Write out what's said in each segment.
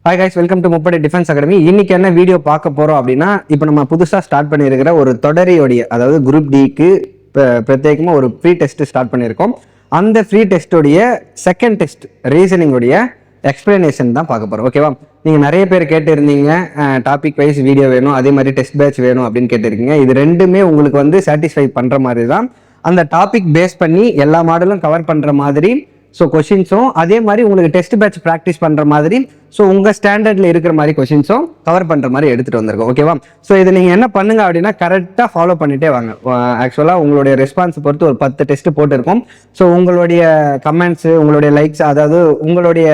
Hi guys, welcome to முப்படை defence academy. இன்னைக்கு என்ன வீடியோ பார்க்க போறோம் அப்படின்னா, இப்போ நம்ம புதுசாக ஸ்டார்ட் பண்ணியிருக்கிற ஒரு தொடரியோடைய, அதாவது குரூப் டிக்கு பிரத்யேகமாக ஒரு ஃப்ரீ டெஸ்ட் ஸ்டார்ட் பண்ணியிருக்கோம். அந்த ஃப்ரீ டெஸ்ட்டோடைய செகண்ட் டெஸ்ட் ரீசனிங்கோடைய எக்ஸ்பிளனேஷன் தான் பார்க்க போகிறோம். ஓகேவா? நீங்கள் நிறைய பேர் கேட்டிருந்தீங்க டாபிக் வைஸ் வீடியோ வேணும், அதே மாதிரி டெஸ்ட் பேட்ச் வேணும் அப்படின்னு கேட்டிருக்கீங்க. இது ரெண்டுமே உங்களுக்கு வந்து சாட்டிஸ்ஃபை பண்ணுற மாதிரி தான். அந்த டாபிக் பேஸ் பண்ணி எல்லா மாடலும் கவர் பண்ணுற மாதிரி ஸோ கொஷின்ஸும், அதே மாதிரி உங்களுக்கு டெஸ்ட் பேட்ச் ப்ராக்டிஸ் பண்ணுற மாதிரி, ஸோ உங்கள் ஸ்டாண்டர்டில் இருக்கிற மாதிரி கொஷின்ஸும் கவர் பண்ணுற மாதிரி எடுத்துகிட்டு வந்திருக்கோம். ஓகேவா? ஸோ இதை நீங்கள் என்ன பண்ணுங்க அப்படின்னா, கரெக்டாக ஃபாலோ பண்ணிகிட்டே வாங்க. ஆக்சுவலாக உங்களுடைய ரெஸ்பான்ஸ் பொறுத்து ஒரு 10 டெஸ்ட் போட்டிருக்கோம். ஸோ உங்களுடைய கமெண்ட்ஸு, உங்களுடைய லைக்ஸ், அதாவது உங்களுடைய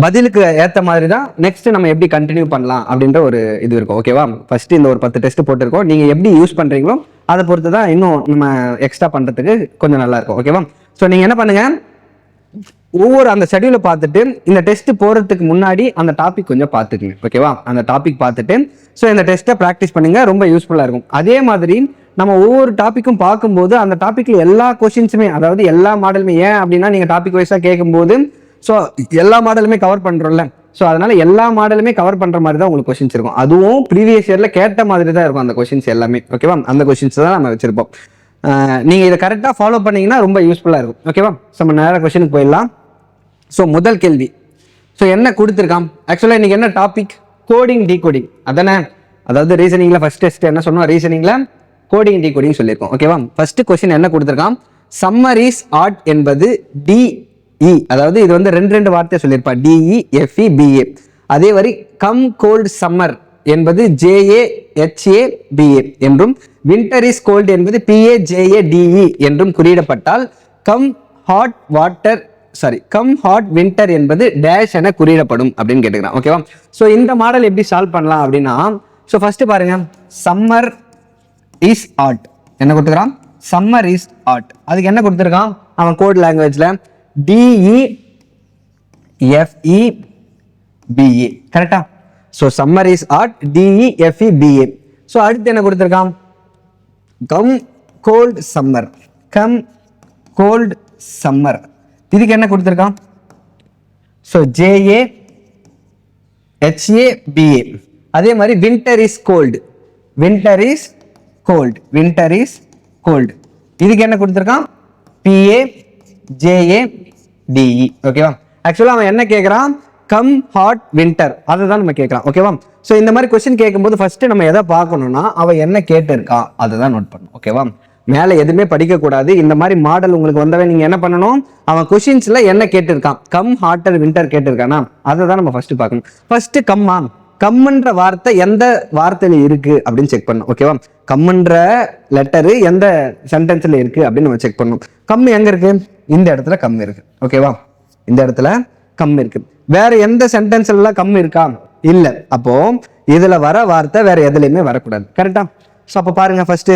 பதிலுக்கு ஏற்ற மாதிரி தான் நெக்ஸ்ட் நம்ம எப்படி கண்டினியூ பண்ணலாம் அப்படின்ற ஒரு இது இருக்கும். ஓகேவா? ஃபர்ஸ்ட் இந்த ஒரு 10 டெஸ்ட் போட்டிருக்கோம். நீங்கள் எப்படி யூஸ் பண்ணுறீங்களோ அதை பொறுத்து தான் இன்னும் நம்ம எக்ஸ்ட்ரா பண்ணுறதுக்கு கொஞ்சம் நல்லா இருக்கும். ஓகேவா? ஸோ நீங்கள் என்ன பண்ணுங்க, ஒவ்வொரு அந்த ஷெடியூலை பார்த்துட்டு இந்த டெஸ்ட் போகிறதுக்கு முன்னாடி அந்த டாபிக் கொஞ்சம் பார்த்துக்குங்க. ஓகேவா? அந்த டாபிக் பார்த்துட்டு ஸோ இந்த டெஸ்ட்டை ப்ராக்டிஸ் பண்ணுங்க, ரொம்ப யூஸ்ஃபுல்லாக இருக்கும். அதே மாதிரி நம்ம ஒவ்வொரு டாப்பிக்கும் பார்க்கும்போது அந்த டாப்பிக்கில் எல்லா கொஷின்ஸுமே, அதாவது எல்லா மாடலுமே, ஏன் அப்படின்னா நீங்கள் டாபிக் வைஸாக கேட்கும்போது ஸோ எல்லா மாடலுமே கவர் பண்ணுறோம்ல, ஸோ அதனால எல்லா மாடலுமே கவர் பண்ணுற மாதிரி தான் உங்களுக்கு கொஷின்ஸ் இருக்கும். அதுவும் ப்ரீவியஸ் இயரில் கேட்ட மாதிரி தான் இருக்கும் அந்த கொஷின்ஸ் எல்லாமே. ஓகேவா? அந்த கொஷின்ஸ் தான் நம்ம வச்சிருப்போம். நீங்கள் இதை கரெக்டாக ஃபாலோ பண்ணீங்கன்னா ரொம்ப யூஸ்ஃபுல்லாக இருக்கும். ஓகேவா? ஸோ நம்ம நேராக கொஷினுக்கு போயிடலாம். ஸோ முதல் கேள்வி, ஸோ என்ன கொடுத்துருக்கான்? ஆக்சுவலாக இன்னைக்கு என்ன டாபிக்? கோடிங் டிகோடிங் அதானே? அதாவது ரீசனிங்கில் ஃபர்ஸ்ட் டெஸ்ட் என்ன சொன்னோம்? ரீசனிங்கில் கோடிங் டிகோடிங் சொல்லியிருக்கோம். ஓகேவா? ஃபர்ஸ்ட் கொஸ்டின் என்ன கொடுத்துருக்கான்? சம்மரிஸ் ஆட் என்பது டிஇ, அதாவது இது வந்து ரெண்டு வார்த்தையை சொல்லியிருப்பா, DEFEBA. அதே மாதிரி கம் கோல்டு சம்மர் என்பது JAHABA என்றும், வின்டர் இஸ் கோல்டு என்பது PAJADE என்றும் குறியிடப்பட்டால் கம் ஹாட் வின்டர் என்பது டேஷ் என குறியிடப்படும் அப்படின்னு கேட்டுக்கிறான். ஓகேவா? ஸோ இந்த மாடல் எப்படி சால்வ் பண்ணலாம் அப்படின்னா, ஸோ ஃபர்ஸ்ட் பாருங்க, சம்மர் இஸ் ஆட் என்ன கொடுத்துக்கிறான்? Summer is add. அதுக்கு என்ன கொடுத்துருக்கான் அவன் கோட் லாங்குவேஜ்ல? DEFEBA. கரெக்டா? So summer is hot, DEFEBA. So அடுத்து என்ன கொடுத்துருக்கான்? Come cold summer. Come cold summer. இதுக்கு என்ன கொடுத்துருக்கான்? So JAHABA. அதே மாதிரி winter is cold. Winter is cold. Winter is cold. இதுக்கு என்ன கொடுத்துருக்கான்? PAJADE. ஓகேவா? ஆக்சுவலாக அவன் என்ன கேட்குறான்? கம் ஹாட் வின்டர், அதை தான் நம்ம கேட்கலாம். ஓகேவா? ஸோ இந்த மாதிரி கொஸ்டின் கேட்கும்போது ஃபர்ஸ்ட் நம்ம எதை பார்க்கணும்னா, அவன் என்ன கேட்டிருக்கா அதை தான் நோட் பண்ணணும். ஓகேவா? மேலே எதுவுமே படிக்கக்கூடாது. இந்த மாதிரி மாடல் உங்களுக்கு வந்தவன் நீங்கள் என்ன பண்ணணும், அவன் கொஸ்டின்ஸில் என்ன கேட்டிருக்கான், கம் ஹாட்டர் வின்டர் கேட்டிருக்கானா, அதை தான் நம்ம ஃபர்ஸ்ட் பார்க்கணும். ஃபர்ஸ்ட் கம்மா, கம்முன்ற வார்த்தை எந்த வார்த்தையில இருக்கு அப்படின்னு செக் பண்ணணும். ஓகேவா? கம்முன்ற லெட்டரு எந்த சென்டென்ஸ்ல இருக்கு அப்படின்னு நம்ம செக் பண்ணணும். கம் எங்க இருக்கு? இந்த இடத்துல கம் இருக்கு. ஓகேவா? இந்த இடத்துல கம் இருக்கு. வேற எந்த சென்டென்ஸ்ல கம் இருக்கா? இல்ல. அப்போ இதுல வர வார்த்தை வேற எதுலையுமே வரக்கூடாது. கரெக்டா? ஸோ அப்போ பாருங்க, ஃபர்ஸ்ட்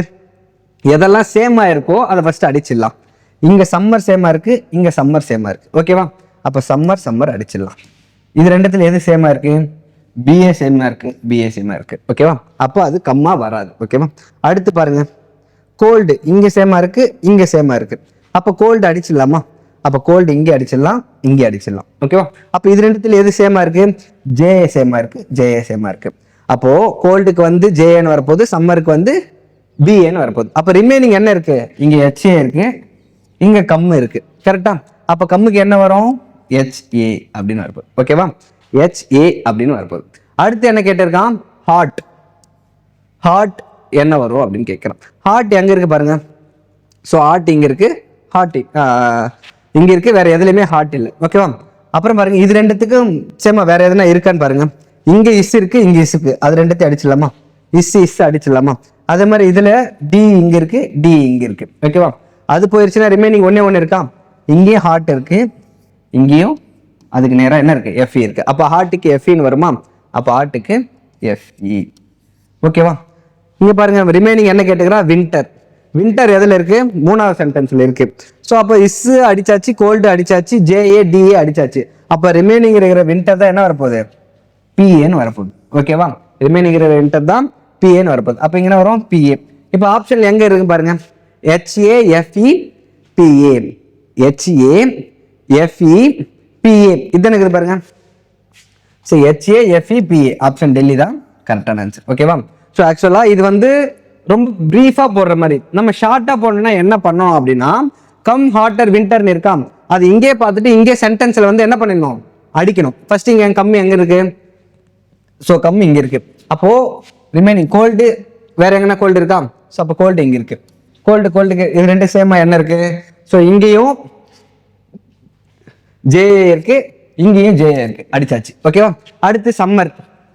எதெல்லாம் சேமா இருக்கோ அதை ஃபர்ஸ்ட் அடிச்சிடலாம். இங்க சம்மர் சேமா இருக்கு, இங்க சம்மர் சேமா இருக்கு. ஓகேவா? அப்போ சம்மர் அடிச்சிடலாம். இது ரெண்டுத்துல எது சேமா இருக்கு? BA சேமா இருக்கு, BA சேமா இருக்கு. ஓகேவா? அப்போ அது கம்மா வராது. ஓகேவா? அடுத்து பாருங்க, கோல்டு இங்க சேமா இருக்கு, இங்க சேமா இருக்கு. அப்போ கோல்டு அடிச்சிடலாமா? அப்போ கோல்டு இங்கே அடிச்சிடலாம், இங்கே அடிச்சிடலாம். ஓகேவா? அப்போ இது ரெண்டுத்துல எது சேமா இருக்கு? JA சேமா இருக்கு, JA சேமா இருக்கு. அப்போ கோல்டுக்கு வந்து JAன்னு வரப்போகுது, சம்மருக்கு வந்து BAன்னு வரப்போகுது. அப்போ ரிமைனிங் என்ன இருக்கு? இங்க HA இருக்கு, இங்க கம்மு இருக்கு. கரெக்டா? அப்போ கம்முக்கு என்ன வரும்? HA அப்படின்னு வரப்போகுது. ஓகேவா? HA அப்படின்னு வரப்போகுது. அடுத்து என்ன கேட்டிருக்கான்? ஹாட். ஹாட் என்ன வரும் அப்படின்னு கேட்குறான். ஹாட் எங்க இருக்கு பாருங்க. ஸோ ஹாட் இங்க இருக்கு, ஹாட் இங்க இருக்கு, வேற எதுலையுமே ஹாட் இல்லை. ஓகேவா? அப்புறம் பாருங்க, இது ரெண்டுத்துக்கும் சேமா வேற எதுனா இருக்கான்னு பாருங்க. இங்க இஸ் இருக்கு, இங்க இஸ் இருக்கு, அது ரெண்டுத்தையும் அடிச்சிடலாமா? இஸ் அடிச்சிடலாமா? அதே மாதிரி இதுல D இங்க இருக்கு, D இங்க இருக்கு. ஓகேவா? அது போயிருச்சுன்னா ரிமைனிங் ஒன்னே இருக்கா? இங்கேயும் ஹாட் இருக்கு, இங்கேயும் அதுக்கு நேரம் என்ன இருக்கு? FE இருக்கு. அப்போ ஹார்ட்டுக்கு FEன்னு வருமா? அப்போ ஹார்ட்டுக்கு FE. ஓகேவா? இங்க பாருங்க, ரிமைனிங் என்ன கேட்டுக்கிறா? வின்டர். வின்டர் எதுல இருக்கு? மூணாவது சென்டென்ஸ்ல இருக்கு. ஸோ அப்போ இஸ் அடிச்சாச்சு, கோல்டு அடிச்சாச்சு, JADA அடிச்சாச்சு. அப்போ ரிமைனிங் இருக்கிற வின்டர் தான் என்ன வரப்போகுது? PAன்னு வரப்போகுது. ஓகேவா? ரிமைனிங் இருக்கிற வின்டர் தான் PAன்னு வரப்போகுது. அப்போ இங்கே வரும் PA. இப்போ ஆப்ஷன் எங்க இருக்கு பாருங்க, HAFEPA. HAFEPA இதுதானே இருக்குது பாருங்க. ஸோ HAFEPA ஆப்ஷன் டெல்லி தான் கரெக்டான ஆன்சர். ஓகேவா? ஸோ ஆக்சுவலாக இது வந்து ரொம்ப ப்ரீஃபாக போடுற மாதிரி. நம்ம ஷார்ட்டாக போடணும்னா என்ன பண்ணோம் அப்படின்னா, கம் ஹாட்டர் வின்டர்னு இருக்காம், அது இங்கே பார்த்துட்டு இங்கே சென்டென்ஸில் வந்து என்ன பண்ணிடணும், அடிக்கணும். ஃபர்ஸ்ட் இங்கே கம்மி எங்கே இருக்கு, ஸோ கம்மி இங்கே இருக்கு. அப்போ ரிமைனிங் கோல்டு வேற எங்கன்னா கோல்டு இருக்கா, ஸோ அப்போ கோல்டு இங்கே இருக்கு. கோல்டுக்கு இது ரெண்டு சேமா என்ன இருக்கு, ஸோ இங்கேயும் ஜேஏ இருக்கு, இங்கேயும் ஜேஏ இருக்கு, அடிச்சாச்சு. ஓகேவா? அடுத்து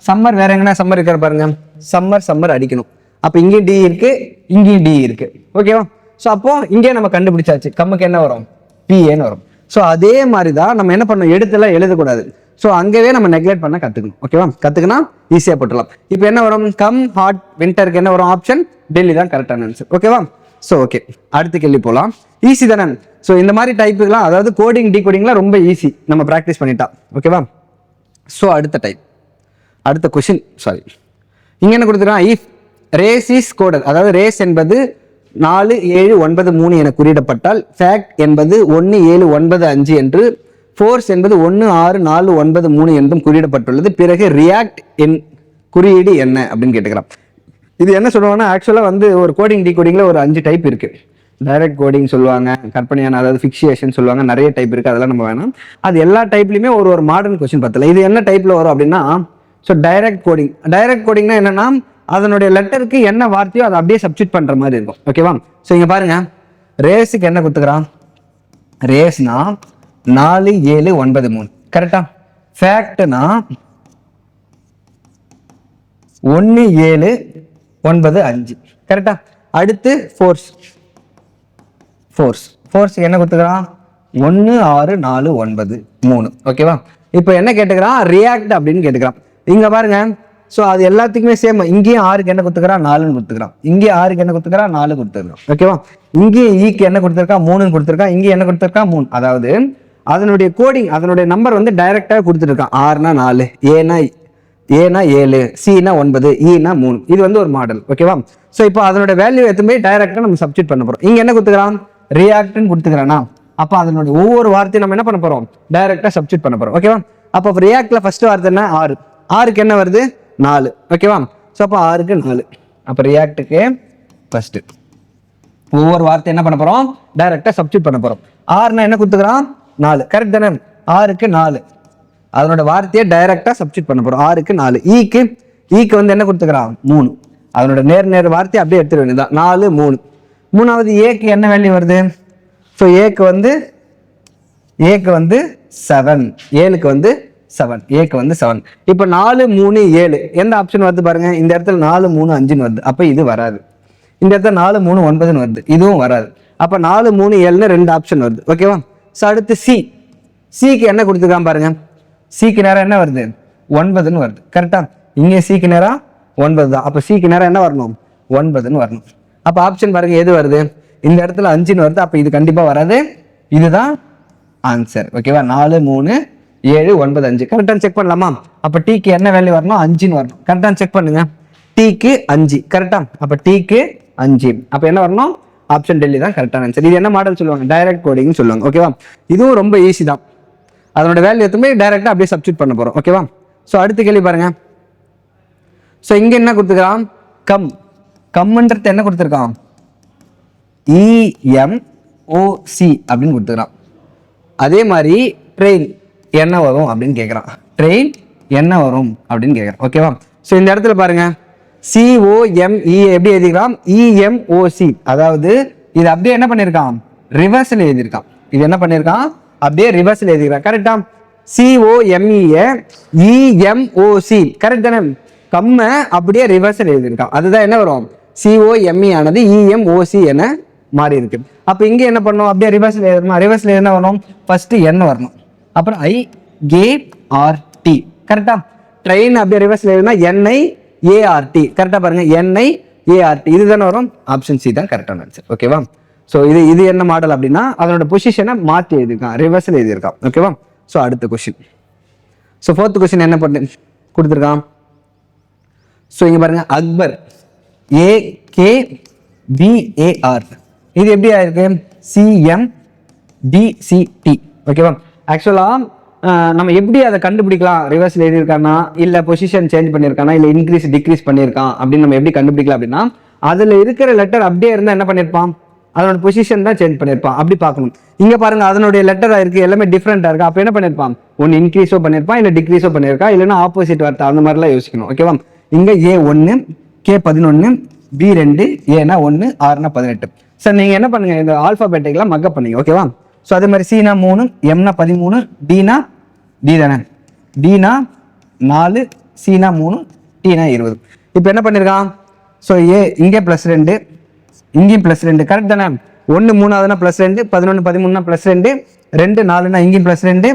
சம்மர் வேற எங்கன்னா சம்மர் இருக்கிற பாருங்க, சம்மர் அடிக்கணும். அப்போ இங்கேயும் டி இருக்கு, இங்கேயும் டி இருக்கு. ஓகேவா? ஸோ அப்போ இங்கே நம்ம கண்டுபிடிச்சாச்சு, கம்முக்கு என்ன வரும், பிஏன்னு வரும். ஸோ அதே மாதிரி தான் நம்ம என்ன பண்ணணும், எடுத்துலாம் எழுதக்கூடாது. ஸோ அங்கேயே நம்ம நெக்லெக்ட் பண்ண கற்றுக்கணும். ஓகேவா? கற்றுக்கினா ஈஸியாக போட்டுடலாம். இப்போ என்ன வரும், கம் ஹாட் வின்டருக்கு என்ன வரும், ஆப்ஷன் டெல்லி தான் கரெக்டான ஆன்சர். ஓகேவா? ஸோ ஓகே, அடுத்த கேள்வி போகலாம். ஈஸி தானே. ஸோ இந்த மாதிரி டைப்புக்கெலாம், அதாவது கோடிங் டிகோடிங்லாம் ரொம்ப ஈஸி, நம்ம ப்ராக்டிஸ் பண்ணிட்டா. ஓகேவா? ஸோ அடுத்த கொஷின், சாரி, இங்கே என்ன கொடுத்துருக்கான், இஃப் ரேஸ் இஸ் கோடட், அதாவது ரேஸ் என்பது 4 7 9 3 என குறியிடப்பட்டால், ஃபேக்ட் என்பது 1 7 9 5 என்று, ஃபோர்ஸ் என்பது 1 6 4 9 3 என்றும் குறியிடப்பட்டுள்ளது. பிறகு ரியாக்ட் என் குறியீடு என்ன அப்படின்னு கேட்டுக்கிறான். இது என்ன சொல்லுவாங்கன்னா, ஆக்சுவலாக வந்து ஒரு கோடிங் டிகோடிங்கில் ஒரு 5 டைப் இருக்கு. டைரக்ட் கோடிங் சொல்லுவாங்க, கற்பனையான அதாவது ஃபிக்ஷியேஷன் சொல்லுவாங்க, நிறைய டைப் இருக்கு. அதெல்லாம் நம்ம வேணாம். அது எல்லா டைப்லையுமே ஒரு மாடர்ன் கொஸ்டின் பார்த்தல. இது என்ன டைப்ல வரும் அப்படின்னா, ஸோ டைரக்ட் கோடிங்னா என்னன்னா, அதனுடைய லெட்டருக்கு என்ன வார்த்தையோ அதை அப்படியே சப்ஸ்டிட் பண்ற மாதிரி இருக்கும். ஓகேவா? ஸோ இங்க பாருங்க, ரேஸுக்கு என்ன கொடுத்துக்கிறான், ரேஸ்னா 4 7 9 3 கரெக்டா. ஃபேக்ட்னா 1 7 9 5 கரெக்டா. அடுத்து ஃபோர்ஸ் என்ன கொடுத்துக்கிறான், 1 6 4 9 3. ஓகேவா? இப்போ என்ன கேட்டுக்கிறான், ரியாக்ட் அப்படின்னு கேட்டுக்கிறான். இங்க பாருங்க, ஸோ அது எல்லாத்துக்குமே சேம். இங்கேயும் 6க்கு என்ன கொடுத்துக்கிறான், 4ன்னு கொடுத்துக்கிறான். இங்கே 6க்கு என்ன கொடுத்துக்கிறான், 4 கொடுத்துருக்கான். ஓகேவா? இங்கேயும் ஈக்கு என்ன கொடுத்துருக்கா, 3ன்னு கொடுத்துருக்கான். இங்கே என்ன கொடுத்துருக்கா, 3. அதாவது அதனுடைய கோடிங், அதனுடைய நம்பர் வந்து டைரக்டாக கொடுத்துருக்கான். 6னா 4, ஏனா 7, சினா 9, ஈனா 3. இது வந்து ஒரு மாடல். ஓகேவா? ஸோ இப்போ அதனுடைய வேல்யூ எதுவுமே டைரக்டாக நம்ம சப்ஸ்டிட் பண்ண போறோம். இங்க என்ன கொடுத்துக்கிறான், ரியாக்ட்னு கொடுத்துக்கிறானா, அப்போ அதனுடைய ஒவ்வொரு வார்த்தையும் நம்ம என்ன பண்ண போறோம், டைரக்டாக சப்ஸ்டிட் பண்ண போறோம். ஓகேவா? அப்போ ரியாக்ட்ல ஃபர்ஸ்ட் வார்த்தை என்ன, 6க்கு என்ன வருது, 4. ஓகேவா? ஸோ அப்போ 6க்கு 4. அப்போ ரியாக்டுக்கு ஃபர்ஸ்ட் ஒவ்வொரு வார்த்தை என்ன பண்ண போறோம், டைரக்டா சப்ஸ்டிட் பண்ண போறோம். 6னா என்ன கொடுத்துக்கிறான், 4. கரெக்ட் தானே. 6க்கு 4 அதனோட வார்த்தையை டைரக்டா சப்ஸ்டிட் பண்ண போறோம். 6க்கு 4. ஈக்கு வந்து என்ன கொடுத்துக்கிறான், 3. அதனோட நேர் வார்த்தையை அப்படியே எடுத்துட வேண்டியதான். 4 3. மூணாவது ஏக்கு என்ன வேல்யூ வருது, ஸோ ஏக்கு வந்து 7, 7க்கு வந்து 7, ஏக்கு வந்து 7. இப்போ 4 3 7 எந்த ஆப்ஷன் வருது பாருங்க, இந்த இடத்துல 4 3 5ன்னு வருது, அப்போ இது வராது. இந்த இடத்துல 4 3 9ன்னு வருது, இதுவும் வராது. அப்போ 4 3 7ன்னு 2 ஆப்ஷன் வருது. ஓகேவா? ஸோ அடுத்து சிக்கு என்ன கொடுத்துருக்கான் பாருங்க, சிக்கு நேரம் என்ன வருது, 9ன்னு வருது. கரெக்டா. இங்கே சிக்கு நேரம் 9 தான். அப்போ சிக்கு நேரம் என்ன வரணும், 9ன்னு வரணும். அப்போ ஆப்ஷன் பாருங்க எது வருது, இந்த இடத்துல 5ன்னு வருது. அப்போ இது கண்டிப்பா வராது, இதுதான் ஆன்சர். ஓகேவா? 4 3 7 9 5 கரெக்டாக செக் பண்ணலாமா? அப்போ டீக்கு என்ன வேல்யூ வரணும், 5ன்னு வரணும். கரெக்டாக செக் பண்ணுங்க. டீக்கு 5 கரெக்டா. அப்போ டீக்கு 5. அப்போ என்ன வரணும், ஆப்ஷன் டெல்லி தான் கரெக்டான ஆன்சர். இது என்ன மாடல் சொல்லுவாங்க, டைரக்ட் கோடிங்னு சொல்லுவாங்க. ஓகேவா? இதுவும் ரொம்ப ஈஸி தான். அதனோட வேல்யூ எதுவுமே டைரக்டா அப்படியே சப்ஸ்டிட் பண்ண போறோம். ஓகேவா? ஸோ அடுத்த கேள்வி பாருங்க. ஸோ இங்க என்ன கொடுத்துருக்கான், கம்ன்றது என்ன கொடுத்துருக்கான், EMOC அப்படின்னு கொடுத்துக்கிறான். அதே மாதிரி ட்ரெயின் என்ன வரும் அப்படின்னு கேட்குறான். ட்ரெயின் என்ன வரும் அப்படின்னு கேட்குறான். ஓகேவா? ஸோ இந்த இடத்துல பாருங்க, COME எப்படி எழுதிக்கிறான், EMOC. அதாவது இது அப்படியே என்ன பண்ணியிருக்கான், ரிவர்ஸில் எழுதியிருக்கான். இது என்ன பண்ணியிருக்கான், அப்படியே ரிவர்ஸில் எழுதிக்கிறான். கரெக்டா. COME EMOC கரெக்ட் தானே. கம்ம அப்படியே ரிவர்ஸில் எழுதியிருக்கான். அதுதான் என்ன வரும், COME ஆனது EMOC என மாறி இருக்கு. அப்ப இங்க என்ன பண்ணணும், அப்படியே ரிவர்ஸ்ல எழுதணும். ரிவர்ஸ்ல என்ன வரணும், ஃபர்ஸ்ட் n வரணும், அப்புறம் IGART. கரெக்டா. ட்ரெயின் அப்படியே ரிவர்ஸ்ல எழுதுனா NIART. கரெக்டா பாருங்க, NIART இதுதானே வரும். ஆப்ஷன் சி தான் கரெக்டான ஆன்சர். ஓகேவா? ஸோ இது என்ன மாடல் அப்படின்னா, அதனோட பொசிஷனை மாற்றி எழுதியிருக்கான், ரிவர்ஸ்ல எழுதியிருக்கான். ஓகேவா? ஸோ அடுத்த கொஸ்டின். ஸோ 4th கொஸ்டின் என்ன பண்ண கொடுத்துருக்கான். ஸோ இங்க பாருங்க, அக்பர் AKBAR இது எப்படி ஆயிருக்கு, CMDCT. ஓகேவா? ஆக்சுவலா நம்ம எப்படி அதை கண்டுபிடிக்கலாம், ரிவர்ஸ்ல எழுதியிருக்கானா இல்ல பொசிஷன் சேஞ்ச் பண்ணியிருக்கானா இல்ல இன்க்ரீஸ் டிக்ரீஸ் பண்ணியிருக்கான் அப்படின்னு நம்ம எப்படி கண்டுபிடிக்கலாம் அப்படின்னா, அதுல இருக்கிற லெட்டர் அப்படியே இருந்தா என்ன பண்ணிருப்பான், அதனோட பொசிஷன் தான் சேஞ்ச் பண்ணிருப்பான். அப்படி பார்க்கணும். இங்க பாருங்க அதனுடைய லெட்டரா இருக்கு, எல்லாமே டிஃப்ரெண்டா இருக்கு. அப்ப என்ன பண்ணிருப்பான், ஒன்னு இன்க்ரீஸோ பண்ணிருப்பான் இல்ல டிக்ரீஸோ பண்ணிருக்கா, இல்லைன்னா ஆப்போசிட் வார்த்தை அந்த மாதிரிலாம் யோசிக்கணும். ஓகேவா? இங்க A1 K11 B2 ஏனா 1 Rனா 18. சார் நீங்க என்ன பண்ணுங்க, இந்த ஆல்பாபெட்டிக்லாம் மக்கப் பண்ணீங்க. ஓகேவா? ஸோ அதே மாதிரி Cனா 3 Mனா 13 Dனா D தானே, Dனா 4 Cனா 3 Tனா 20. இப்போ என்ன பண்ணிருக்கான், ஸோ A இங்கே +2 இங்கேயும் +2 கரெக்ட் தானே. 1 3 +2 11 13 +2 2 4 இங்கேயும் +2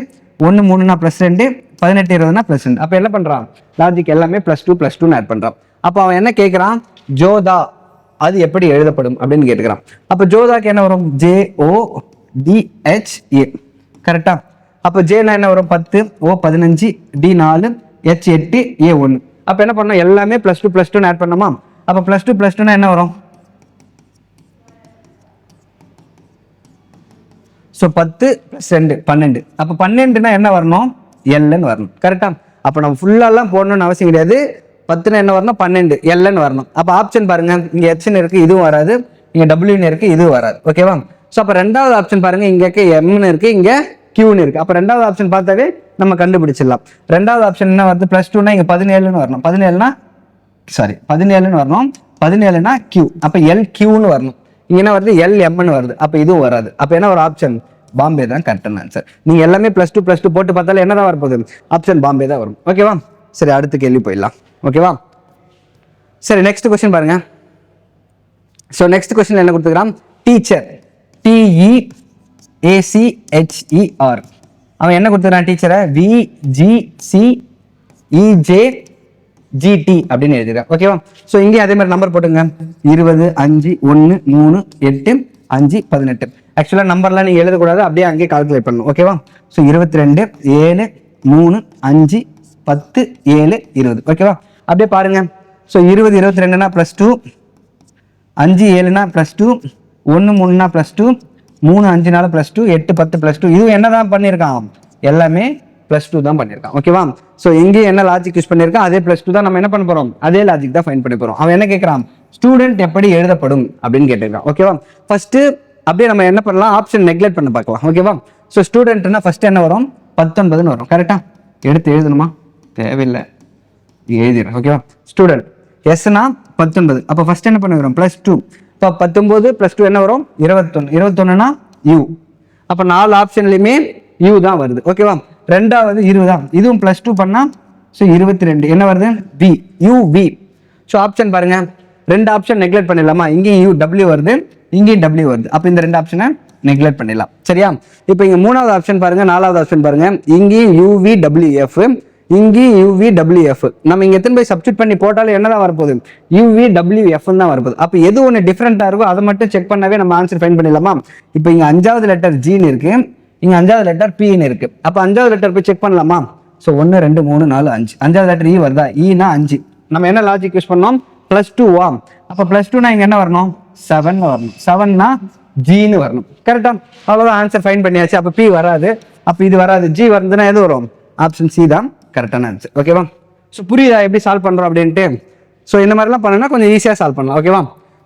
1 3 +2 18 20 +2. அப்போ என்ன பண்றான், லாஜிக் எல்லாமே +2 +2 ஆட் பண்றான். அப்போ அவன் என்ன கேட்கிறான், ஜோதா அது எப்படி எழுதப்படும் அப்படின்னு கேட்டுக்கிறான். அப்போ ஜோதாக்கு என்ன வரும், JODHA கரெக்டா. அப்போ ஜேனா என்ன வரும் 10 O 15 D 4 H 8 A 1. அப்போ என்ன பண்ணோம், எல்லாமே +2 +2 ஆட் பண்ணோமா. அப்போ +2 +2 என்ன வரும், ஸோ 10 + 2 12. அப்போ 12னா என்ன வரணும், எல்என் வரணும் கரெக்டா. அப்போ நம்ம ஃபுல்லாலாம் போடணும்னு அவசியம் கிடையாது. 10னா என்ன வரணும், 12 எல்என் வரணும். அப்போ ஆப்ஷன் பாருங்க, இங்க Hன்னு இருக்கு இதுவும் வராது, இங்க Wன்னு இருக்கு இதுவும் வராது. ஓகேவா? ஸோ அப்போ ரெண்டாவது ஆப்ஷன் பாருங்க, இங்க Mன்னு இருக்கு இங்க Qன்னு இருக்கு. அப்போ ரெண்டாவது ஆப்ஷன் பார்த்தாவே நம்ம கண்டுபிடிச்சிடலாம். ரெண்டாவது ஆப்ஷன் என்ன வருது, +2னா இங்க 17ன்னு வரணும், 17ன்னு வரணும், 17னா Q. அப்போ LQன்னு வரணும். இங்க என்ன வருது, LMன்னு வருது. அப்போ இதுவும் வராது. அப்போ என்ன ஒரு ஆப்ஷன், பாம்பே தான் கரெக்டான ஆன்சர். நீங்க எல்லாமே +2 +2 போட்டு பார்த்தாலும் என்னதான் வரப்போகுது, ஆப்ஷன் பாம்பே தான் வரும். ஓகேவா? சரி அடுத்த கேள்வி போயிடலாம். ஓகேவா? சரி நெக்ஸ்ட் கொஸ்டின் பாருங்க. ஸோ நெக்ஸ்ட் கொஸ்டின் என்ன கொடுத்துக்கிறான், டீச்சர் TEACHER. அவன் என்ன கொடுத்துக்கிறான், டீச்சரை VGCEJGT அப்படின்னு எழுதிக்கிறான். ஓகேவா? ஸோ இங்கே அதே மாதிரி நம்பர் போட்டுங்க, 20 5 1 3 8 5 18. ஆக்சுவலாக நம்பர்லாம் நீங்கள் எழுதக்கூடாது, அப்படியே அங்கேயே கால்குலேட் பண்ணணும். ஓகேவா? ஸோ 22 7 3 5 10 7 20. ஓகேவா? அப்படியே பாருங்க. ஸோ 20 22னா +2 5 7னா +2 1 3னா +2 3 5 4 +2 8 10 +2. இது என்னதான் பண்ணியிருக்கான், எல்லாமே +2 தான் பண்ணியிருக்கான். ஓகேவா? ஸோ இங்கே என்ன லாஜிக் யூஸ் பண்ணியிருக்கான், அதே +2 தான் நம்ம என்ன பண்ண போறோம், அதே லாஜிக் தான் ஃபைண்ட் பண்ண போறோம். அவன் என்ன கேட்கறான், ஸ்டூடெண்ட் எப்படி எழுதப்படும் அப்படின்னு கேட்டிருக்கான். ஓகேவா? ஃபர்ஸ்ட் அப்படியே நம்ம என்ன பண்ணலாம், ஆப்ஷன் நெக்லெக்ட் பண்ண பார்க்கலாம். ஓகேவா? ஸோ ஸ்டூடெண்ட்னா ஃபர்ஸ்ட் என்ன வரும், 19ன்னு வரும். கரெக்டா? எடுத்து எழுதணுமா, தேவையில்லை, எழுதிடுறேன். ஓகேவா? ஸ்டூடெண்ட் எஸ்னா 19. அப்போ ஃபர்ஸ்ட் என்ன பண்ணுறோம், +2. இப்போ 19 +2 என்ன வரும், 21. 21னா U. அப்போ 4 ஆப்ஷன்லையுமே U தான் வருது. ஓகேவா? ரெண்டாவது 20 தான், இதுவும் +2 பண்ணா ஸோ 22 என்ன வருது, B UV. ஸோ ஆப்ஷன் பாருங்க, ரெண்டு ஆப்ஷன் நெக்லெக்ட் பண்ணிடலாமா, இங்கேயும் UW வருது இங்கேயும் W வருது. அப்போ இந்த ரெண்டு ஆப்ஷனை நெக்லெக்ட் பண்ணிடலாம். சரியா? இப்போ இங்க மூணாவது ஆப்ஷன் பாருங்க, நாலாவது ஆப்ஷன் பாருங்க, இங்கேயும் UVWF இங்கேயும் UVWF. நம்ம இங்க எத்தனை போய் சப்ஸ்டிட் பண்ணி போட்டாலும் என்னதான் வரப்போகுது, UVWF தான் வரப்போகுது. அப்போ எது ஒன்று டிஃப்ரெண்டா இருக்கோ அதை மட்டும் செக் பண்ணாவே நம்ம ஆன்சர் ஃபைண்ட் பண்ணிடலாமா. இப்போ இங்க 5வது லெட்டர் Gன்னு இருக்கு, இங்க 5வது லெட்டர் Pன்னு இருக்கு. அப்போ 5வது லெட்டர் போய் செக் பண்ணலாமா. ஸோ 1 2 3 4 5 5வது லெட்டர் E வருதா, Eனா 5. நம்ம என்ன லாஜிக் யூஸ் பண்ணோம், +2வா. அப்போ +2னா இங்க என்ன வரணும், 7 வரணும். 7னா Gன்னு வரணும். கரெக்டா? அவ்வளோதான், ஆன்சர் ஃபைண்ட் பண்ணியாச்சு. அப்போ P வராது, அப்போ இது வராது. G வருதுன்னா எது வரும், ஆப்ஷன் C தான் கரெக்டான ஆன்சர். ஓகேவா? ஸோ புரியுதா எப்படி சால்வ் பண்றோம் அப்படின்ட்டு. ஸோ இந்த மாதிரிலாம் பண்ணனா கொஞ்சம் ஈஸியாக சால்வ் பண்ணலாம். ஓகேவா?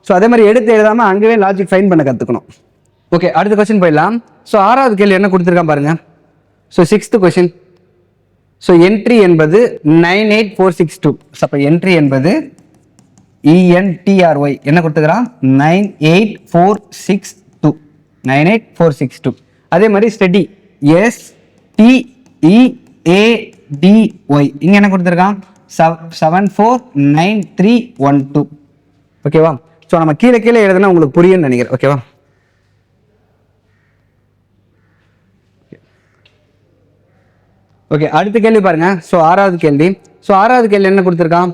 ஸோ அதே மாதிரி எடுத்து எழுதாம அங்கேயே லாஜிக் ஃபைண்ட் பண்ண கற்றுக்கணும். ஓகே அடுத்த கொஸ்டின் போயிடலாம். ஸோ 6வது கேள்வி என்ன கொடுத்துருக்கான் பாருங்க. So 6th question. So entry என்பது 98462. அப்போ என்ட்ரி என்பது ENTRY என்ன கொடுத்துக்கிறான், 98462 98462. அதே மாதிரி ஸ்டடி STEADY இங்க என்ன கொடுத்துருக்கான், 749312. ஓகேவா? ஸோ நம்ம கீழே கீழே எழுதுனா உங்களுக்கு புரியும்னு நினைக்கிறேன். ஓகேவா? ஓகே அடுத்த கேள்வி பாருங்க. ஸோ 6வது கேள்வி. ஸோ 6வது கேள்வி என்ன கொடுத்துருக்கான்,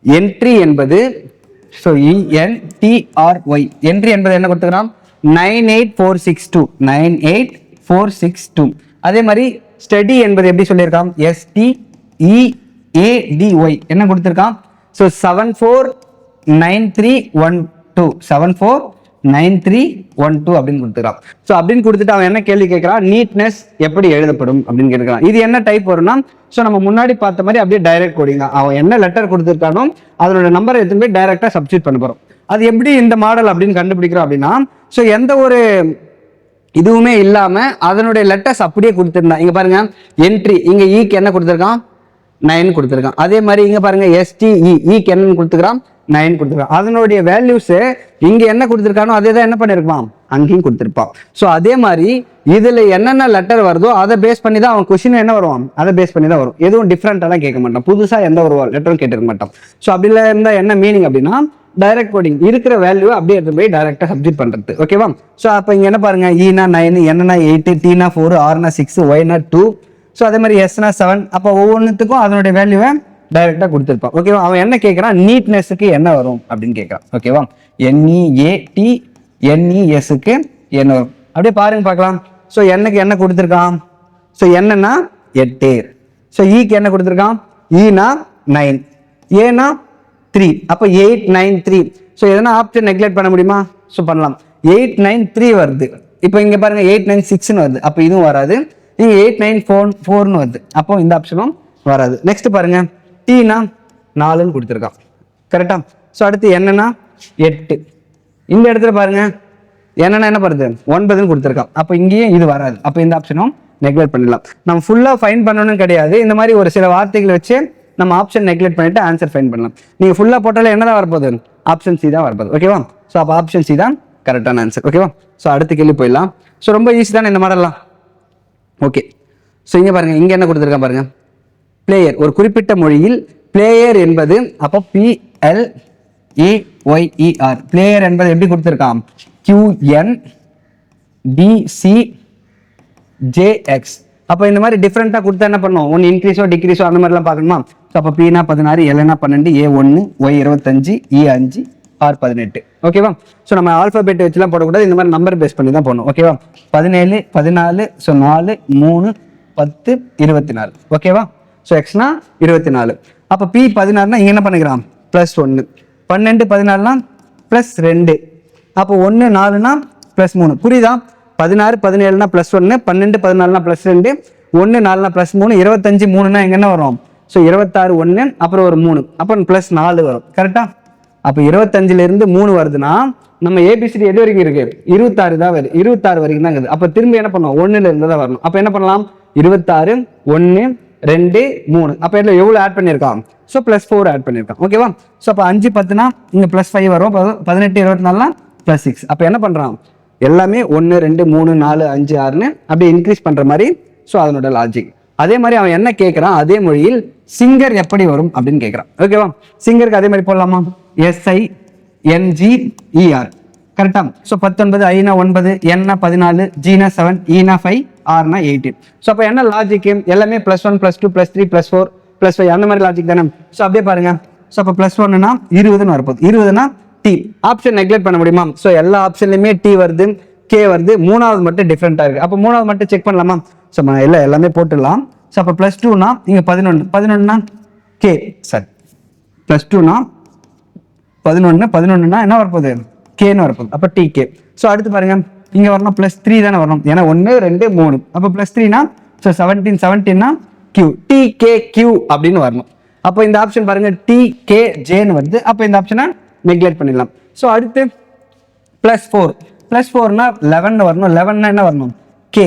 என்ட்ரி என்பது ஸோ ENTRY என்ட்ரி என்பது என்ன கொடுத்துருக்கான், 98462 98462. அதே மாதிரி ஸ்டடி என்பது எப்படி சொல்லியிருக்கான், STEADY என்ன கொடுத்துருக்கான், ஸோ 749312 749312. 9312 அப்படின்னு கொடுத்துக்கிறான். ஸோ அப்படின்னு கொடுத்துட்டு அவன் என்ன கேள்வி கேட்கறான், நீட்னஸ் எப்படி எழுதப்படும் அப்படின்னு கேட்கறான். இது என்ன டைப் வரும்னா, ஸோ நம்ம முன்னாடி பார்த்த மாதிரி அப்படியே டைரக்ட் கோடிங் தான். அவன் என்ன லெட்டர் கொடுத்துருக்கானோ அதனோட நம்பரை எடுத்துன்னு போய் டைரக்டா சப்ஸ்டியூட் பண்ண போறோம். அது எப்படி இந்த மாடல் அப்படின்னு கண்டுபிடிக்கிறோம் அப்படின்னா, ஸோ எந்த ஒரு இதுவுமே இல்லாம அதனுடைய லெட்டர்ஸ் அப்படியே கொடுத்துருந்தா, இங்க பாருங்க என்ட்ரி, இங்க ஈக்கு என்ன கொடுத்துருக்கான் 9 கொடுத்துருக்கான். அதே மாதிரி இங்க பாருங்க STE ஈக்கு என்ன கொடுத்துருக்கான் 9 கொடுத்துருக்கான். அதனுடைய வேல்யூஸ் இங்க என்ன கொடுத்துருக்கானோ அதே தான் என்ன பண்ணிருப்பான் அங்கேயும் கொடுத்துருப்பான். ஸோ அதே மாதிரி இதுல என்னென்ன லெட்டர் வருதோ அதை பேஸ் பண்ணி தான் அவன் கொஸ்டின் என்ன வருவான், அதை பேஸ் பண்ணி தான் வரும். எதுவும் டிஃப்ரெண்டாலாம் கேட்க மாட்டான், புதுசா எந்த ஒரு லெட்டரும் கேட்டிருக்க மாட்டான். ஸோ அப்படில இருந்தா என்ன மீனிங் அப்படின்னா, டைரக்ட் கோடிங் இருக்கிற வேல்யூ அப்படியே எடுத்து போய் டைரக்டா சப்ஸ்டிட் பண்றது. ஓகேவா? ஸோ அப்போ இங்க என்ன பாருங்க, ஈனா 9, என்னன்னா 8, டீனா 4, ஆர்னா 6, ஒய்னா 2, ஸோ அதே மாதிரி எஸ்னா 7. அப்போ ஒவ்வொன்றுத்துக்கும் அதனுடைய வேல்யூவை டைரக்டா கொடுத்துருப்பான். ஓகேவா? அவன் என்ன கேட்கறான், நீட்னஸுக்கு என்ன வரும் அப்படின்னு கேட்கறான். ஓகேவா? NEATNESக்கு என்ன வரும் அப்படியே பாருங்க பார்க்கலாம். ஸோ என்னக்கு என்ன கொடுத்துருக்கான், ஸோ என்னன்னா 8, ஸோ ஈக்கு என்ன கொடுத்துருக்கான், ஈனா 9, ஏனா 3, அப்போ 893. ஸோ எதனா ஆப்ஷன் நெக்லெக்ட் பண்ண முடியுமா, ஸோ பண்ணலாம். 893 வருது. இப்போ இங்க பாருங்க 896ன்னு வருது, அப்போ இதுவும் வராது. இங்க 8944ன்னு வருது, அப்போ இந்த ஆப்ஷனும் வராது. நெக்ஸ்ட் பாருங்க, டீனா 4ன்னு கொடுத்துருக்கான். கரெக்டா? ஸோ அடுத்து என்னன்னா 8. இந்த இடத்துல பாருங்க என்னன்னா என்ன பண்ணுது 9ன்னு கொடுத்துருக்கான், அப்போ இங்கேயும் இது வராது. அப்போ இந்த ஆப்ஷனும் நெக்லெக்ட் பண்ணிடலாம். நம்ம ஃபுல்லா ஃபைன் பண்ணணும்னு கிடையாது, இந்த மாதிரி ஒரு சில வார்த்தைகளை வச்சு நம்ம ஆப்ஷன் நெக்லெக்ட் பண்ணிட்டு ஆன்சர் ஃபைன் பண்ணலாம். நீங்க ஃபுல்லா போட்டாலும் என்னதான் வரப்போகுது, ஆப்ஷன் சி தான் வரப்போகுது. ஓகேவா? ஸோ அப்போ ஆப்ஷன் சி தான் கரெக்டான ஆன்சர். ஓகேவா? ஸோ அடுத்த கேள்வி போயிடலாம். ஸோ ரொம்ப ஈஸி தானே இந்த மாடல்லாம். ஓகே, ஸோ இங்க பாருங்க, இங்க என்ன கொடுத்துருக்கான் பாருங்க, பிளேயர். ஒரு குறிப்பிட்ட மொழியில் பிளேயர் என்பது அப்போ PLAYER, பிளேயர் என்பது எப்படி கொடுத்துருக்கான், QNDCJX. அப்போ இந்த மாதிரி டிஃப்ரெண்டா கொடுத்தா என்ன பண்ணும், ஒன்று இன்க்ரீஸோ டிக்ரீஸோ அந்த மாதிரிலாம் பார்க்கணுமா. ஸோ அப்போ Pனா 16, Lனா 12, A1, Y25, E5, R18. ஓகேவா? ஸோ நம்ம ஆல்ஃபபெட் வச்சுலாம் போடக்கூடாது, இந்த மாதிரி நம்பர் பேஸ் பண்ணி தான் போடணும். ஓகேவா? 17, 14, ஸோ 4, 3, 10, 24. ஓகேவா? ஸோ எக்ஸ்னா 24. அப்போ P16னா இங்கே என்ன பண்ணிக்கிறான் +1, 12, 14னா +2, அப்போ 1, 4னா +3. புரியுதா? 16, 17னா +1, 12, 14னா +2, 1, 4னா +3, 25, 3னா எங்க என்ன வரும், ஸோ 26, 1, அப்புறம் ஒரு 3, அப்போ +4 வரும். கரெக்டா? அப்போ 25ல இருந்து 3 வருதுன்னா நம்ம ஏபிசிடி எது வரைக்கும் இருக்கு, 26 தான் வருது, 26 வரைக்கும் தான் இருக்குது. அப்போ திரும்பி என்ன பண்ணுவோம், 1ல இருந்து தான் வரணும். அப்போ என்ன பண்ணலாம், 26, 1, 2, 3. அப்போ இதில் எவ்வளோ ஆட் பண்ணியிருக்கான், ஸோ +4 ஆட் பண்ணியிருக்கான். ஓகேவா? ஸோ அப்போ 5, 10னா இங்கே +5 வரும், 18, 24னா +6. அப்போ என்ன பண்ணுறான், எல்லாமே 1, 2, 3, 4, 5, 6ன்னு அப்படியே இன்க்ரீஸ் பண்ற மாதிரி. ஸோ அதனோட லாஜிக். அதே மாதிரி அவன் என்ன கேட்கறான், அதே மொழியில் சிங்கர் எப்படி வரும் அப்படின்னு கேட்கறான். ஓகேவா? சிங்கருக்கு அதே மாதிரி போடலாமா, SINGER. கரெக்டா? ஸோ 19, ஐனா 9, என்னா 14, ஜீனா 7, ஈனா 5, ஆர்னா 18. ஸோ அப்போ என்ன லாஜிக், எல்லாமே +1, +2, +3, +4, +5 அந்த மாதிரி லாஜிக் தானே. ஸோ அப்படியே பாருங்க, ஸோ அப்போ +1னா 20ன்னு வரப்போகுது, 20னா T. ஆப்ஷன் நெக்லெக்ட் பண்ண முடியுமா, ஸோ எல்லா ஆப்ஷன்லையுமே T வருது, K வருது, மூணாவது மட்டும் டிஃப்ரெண்டா இருக்கு. அப்போ மூணாவது மட்டும் செக் பண்ணலாமா, ஸோ எல்லாமே போட்டுடலாம். ஸோ அப்போ +2னா இங்கே 11, 11னா K, சரி +2னா 11, 11னா என்ன வரப்போகுது, Kன்னு வரப்போகுது, அப்போ TK. ஸோ அடுத்து பாருங்க, இங்க வரணும் +3 தானே வரணும், ஏன்னா 1, 2, 3, அப்போ +3னா ஸோ 17, 17னா Q, TKQ அப்படின்னு வரணும். அப்போ இந்த ஆப்ஷன் பாருங்க TKJன்னு வருது, அப்போ இந்த ஆப்ஷனை நெக்லெக்ட் பண்ணிடலாம். ஸோ அடுத்து +4, +4னா 11 வரணும், 11னா என்ன வரணும், K,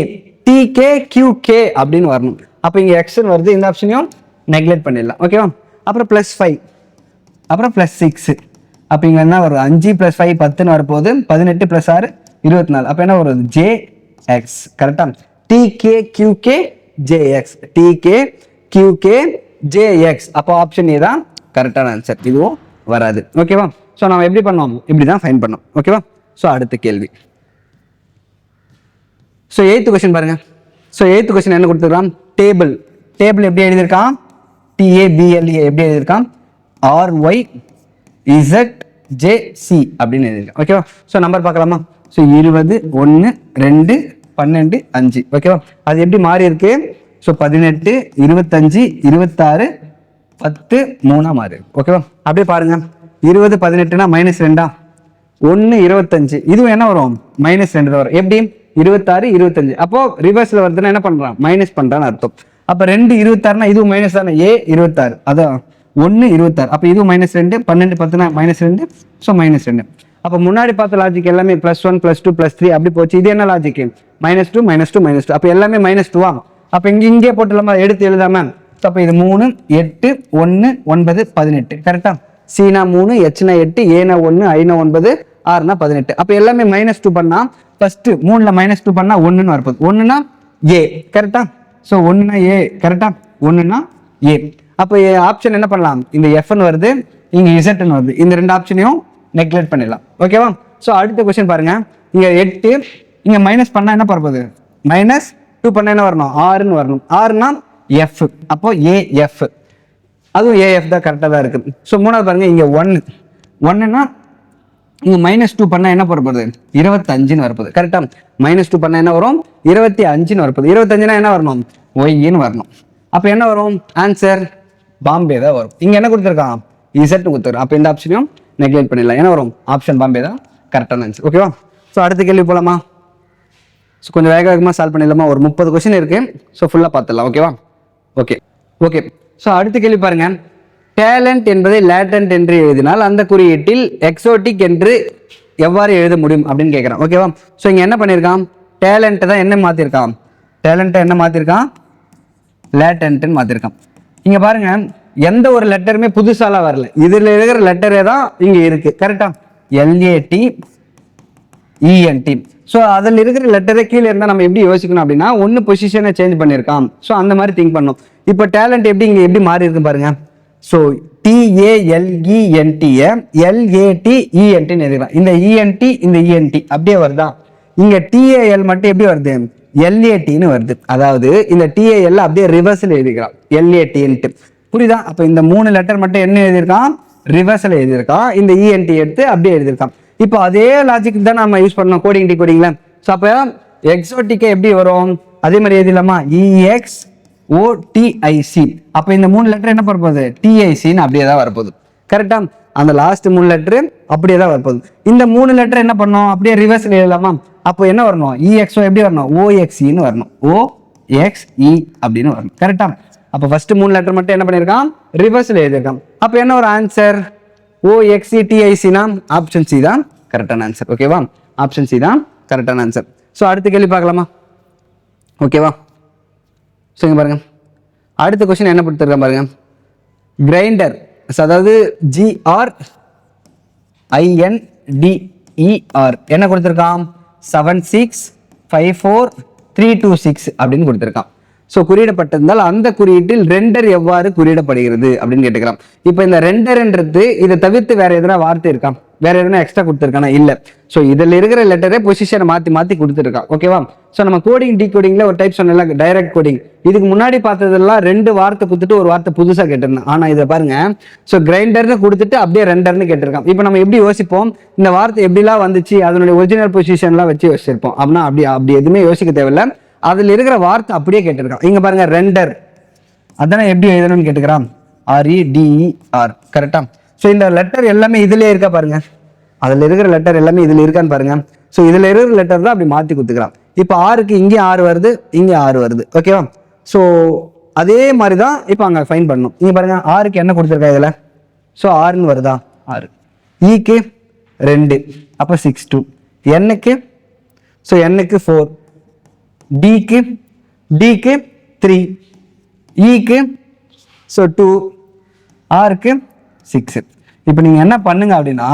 TKQK அப்படின்னு வரணும். அப்போ இங்கே Xன்னு வருது, இந்த ஆப்ஷனையும் நெக்லெக்ட் பண்ணிடலாம். ஓகேவா? அப்புறம் +5, அப்புறம் +6, அப்போ இங்கே என்ன வரும், 5 + 5 10ன்னு வரப்போகுது, 18 + 6 24. அப்போ என்ன வருது, JX. கரெக்டா? TKQKJX, TKQKJX. அப்போ ஆப்ஷன் ஏ தான் கரெக்டான ஆன்சர், இதுவும் வராது. ஓகேவா? ஸோ நம்ம எப்படி பண்ணோம், இப்படி தான் ஃபைன் பண்ணோம். ஓகேவா? ஸோ அடுத்த கேள்வி. ஸோ 8th கொஸ்டின் பாருங்க. ஸோ 8th கொஸ்டின் என்ன கொடுத்துருக்கான், டேபிள். டேபிள் எப்படி எழுதியிருக்கான், TABLE எப்படி எழுதியிருக்கான், RYZJC அப்படின்னு எழுதியிருக்கான். ஓகேவா? ஸோ நம்பர் பார்க்கலாமா. ஸோ 20, 1, 2, 12, 5. ஓகேவா? அது எப்படி மாறி இருக்கு, ஸோ 18, 25, 26, 10, 3 மாறி இருக்கு. ஓகேவா? அப்படியே பாருங்க, 20, 18னா -2, 1 25, இதுவும் என்ன வரும் -2 தான் வரும். எப்படி 26 25, அப்போ ரிவர்ஸ்ல வருதுன்னா என்ன பண்றான் மைனஸ் பண்றான்னு அர்த்தம். அப்ப 2 26னா இதுவும் மைனஸ் தானே, a 26 அதான் 1 26, அப்ப இதுவும் -2, 12 10 -2, ஸோ -2. அப்ப முன்னாடி பார்த்த லாஜிக் எல்லாமே +1 +2 +3 அப்படி போச்சு. இது என்ன லாஜிக் -2 -2 -2, அப்ப எல்லாமே -2 அப்ப இங்கே போட்டுலாமா எடுத்து எழுதாம. அப்ப இது 3 8 1 9 18 கரெக்டா. சீனா 3 எச்னா 8 ஏனா 1 ஐனா 9 ஆறுனா 18, அப்ப எல்லாமே -2 பண்ணா ஃபர்ஸ்ட் 3ல -2 பண்ணா 1ன்னு வரப்போகுது. 1னா a கரெக்டா. ஸோ 1னா a கரெக்டா, 1னா a. அப்ப ஆப்ஷன் என்ன பண்ணலாம், இந்த fன்னு வருது இங்க zன்னு வருது, இந்த ரெண்டு ஆப்ஷனையும் நெக்லெக்ட் பண்ணிடலாம். ஓகேவா. ஸோ அடுத்த கொஸ்டின் பாருங்க, இங்க 8 இங்க மைனஸ் பண்ணா என்ன வரப்போகுது, -2 பண்ணா என்ன வரணும் 6ன்னு வரணும். 6னா f, அப்போ af, அதுவும் af தான் கரெக்டாக தான் இருக்கு. ஸோ மூணாவது பாருங்க இங்க 1ன்னா இங்க -2 பண்ணா என்ன போறது 25ன்னு வரப்போகுது கரெக்டா. -2 பண்ணா என்ன வரும் 25ன்னு வரப்போகுது. 25னா என்ன வரணும் ஒய்ன்னு வரணும். அப்ப என்ன வரும் ஆன்சர் பாம்பே தான் வரும். இங்க என்ன கொடுத்துருக்கான் இசட் கொடுத்துருக்கான். அப்ப இந்த ஆப்ஷனையும் நெக்லெக்ட் பண்ணிடலாம். என்ன வரும் ஆப்ஷன் பாம்பே தான் கரெக்டான ஆன்சர். ஓகேவா. ஸோ அடுத்த கேள்வி போலாமா. ஸோ கொஞ்சம் வேகமாக சால்வ் பண்ணிடலாமா. ஒரு 30 கொஸ்டின் இருக்கு. ஸோ ஃபுல்லாக பார்த்துடலாம். ஓகேவா. ஓகே. ஸோ அடுத்த கேள்வி பாருங்க, டேலண்ட் என்பதை லேட்டன்ட் என்று எழுதினால் அந்த குறியீட்டில் எக்ஸோட்டிக் என்று எவ்வாறு எழுத முடியும் அப்படின்னு கேட்குறான். ஓகேவா. ஸோ இங்கே என்ன பண்ணியிருக்கான், டேலண்ட்டை தான் என்ன மாற்றிருக்கான், டேலண்ட்டை என்ன மாற்றிருக்கான் லேட்டன்ட்னு மாற்றிருக்கான். இங்கே பாருங்க எந்த ஒரு லெட்டருமே புதுசாலாம் வரல, இதில் இருக்கிற லெட்டரே தான் இங்கே இருக்கு கரெக்டா. LATENT. ஸோ அதில் இருக்கிற லெட்டரே கீழே இருந்தால் நம்ம எப்படி யோசிக்கணும் அப்படின்னா ஒன்று பொசிஷனை சேஞ்ச் பண்ணியிருக்கான். ஸோ அந்த மாதிரி திங்க் பண்ணணும். இப்போ டேலண்ட் எப்படி இங்கே எப்படி மாறி இருக்கு பாருங்க. ஸோ TALENT LATENT எழுதிக்கலாம். இந்த ENT இந்த ENT அப்படியே வருதா. இங்க TAL மட்டும் எப்படி வருது LATன்னு வருது. அதாவது இந்த TAL அப்படியே ரிவர்ஸ்ல எழுதிக்கலாம் LATன்ட்டு. புரியுதா. அப்ப இந்த 3 லெட்டர் மட்டும் என்ன எழுதியிருக்கான் ரிவர்ஸ்ல எழுதியிருக்கான். இந்த ENT எடுத்து அப்படியே எழுதியிருக்கான். இப்போ அதே லாஜிக் தான் நம்ம யூஸ் பண்ணோம் கோடிங் டிகோடிங்ல. ஸோ அப்போ எக்ஸோட்டிக்கா எப்படி வரும் அதே மாதிரி எழுதிடலாமா EXOTIC. அப்போ இந்த 3 லெட்டர் என்ன வரப்போகுது TICன்னு அப்படியே தான் வரப்போகுது கரெக்டா. அந்த லாஸ்ட் 3 லெட்டர் அப்படியே தான் வரப்போகுது. இந்த 3 லெட்டர் என்ன பண்ணோம் அப்படியே ரிவர்ஸ்ல எழுதலாமா. அப்போ என்ன வரணும் EXO எப்படி வரணும் OXEன்னு வரணும் OXE அப்படின்னு வரணும் கரெக்டா. அப்போ ஃபர்ஸ்ட் 3 லெட்டர் மட்டும் என்ன பண்ணியிருக்கான் ரிவர்ஸ்ல எழுதியிருக்கான். அப்போ என்ன ஒரு ஆன்சர் OXETICனா ஆப்ஷன் சி தான் கரெக்டான ஆன்சர். ஓகேவா. ஆப்ஷன் சி தான் கரெக்டான ஆன்சர். ஸோ அடுத்த கேள்வி பார்க்கலாமா. ஓகேவா. ஸோ இங்க பாருங்க அடுத்த கொஸ்டின் என்ன கொடுத்துருக்கேன் பாருங்க, கிரைண்டர் அதாவது GRINDER என்ன கொடுத்துருக்கான் 7654326 அப்படின்னு கொடுத்துருக்கான். ஸோ குறியிடப்பட்டிருந்தால் அந்த குறியீட்டில் ரெண்டர் எவ்வாறு குறியிடப்படுகிறது அப்படின்னு கேட்டுக்கலாம். இப்போ இந்த ரெண்டர்ன்றது இதை தவிர்த்து வேற எதனா வார்த்தை இருக்கா, வேற எதனா எக்ஸ்ட்ரா கொடுத்துருக்கானா இல்லை. ஸோ இதில் இருக்கிற லெட்டரே பொசிஷனை மாற்றி கொடுத்துருக்கான். ஓகேவா. ஸோ நம்ம கோடிங் டிகோடிங்ல ஒரு டைப் சொன்னல டைரக்ட் கோடிங், இதுக்கு முன்னாடி பார்த்ததெல்லாம் 2 வார்த்தை கொடுத்துட்டு ஒரு வார்த்தை புதுசாக கேட்டிருந்தேன். ஆனால் இதை பாருங்க ஸோ கிரைண்டர்னு கொடுத்துட்டு அப்படியே ரெண்டர்னு கேட்டிருக்கான். இப்போ நம்ம எப்படி யோசிப்போம் இந்த வார்த்தை எப்படிலாம் வந்துச்சு அதனுடைய ஒரிஜினல் பொசிஷன்லாம் வச்சு யோசிச்சிருப்போம். அப்படின்னா அப்படி எதுவுமே யோசிக்க தேவையில்லை, அதில் இருக்கிற வார்த்தை அப்படியே கேட்டிருக்கான். இங்க பாருங்க ரெண்டர் அதானே எப்படி எழுதணும்னு கேட்டுக்கிறான் REDER கரெக்டா. ஸோ இந்த லெட்டர் எல்லாமே இதுலயே இருக்கா பாருங்க, அதில் இருக்கிற லெட்டர் எல்லாமே இதுல இருக்கான்னு பாருங்க. ஸோ இதுல இருக்கிற லெட்டர் தான் அப்படி மாற்றி கொடுத்துக்கிறான். இப்போ 6க்கு இங்கே 6 வருது இங்கே 6 வருது ஓகேவா. ஸோ அதே மாதிரி தான் இப்போ அங்கே ஃபைன் பண்ணணும். இங்கே பாருங்க 6க்கு என்ன கொடுத்துருக்கா இதில், ஸோ 6ன்னு வருதா 6, ஈக்கு 2 அப்போ 6 2, Nக்கு ஸோ Nக்கு 4, டிக்கு 3, ஈக்கு ஸோ 2, ஆருக்கு 6. இப்போ நீங்க என்ன பண்ணுங்க அப்படின்னா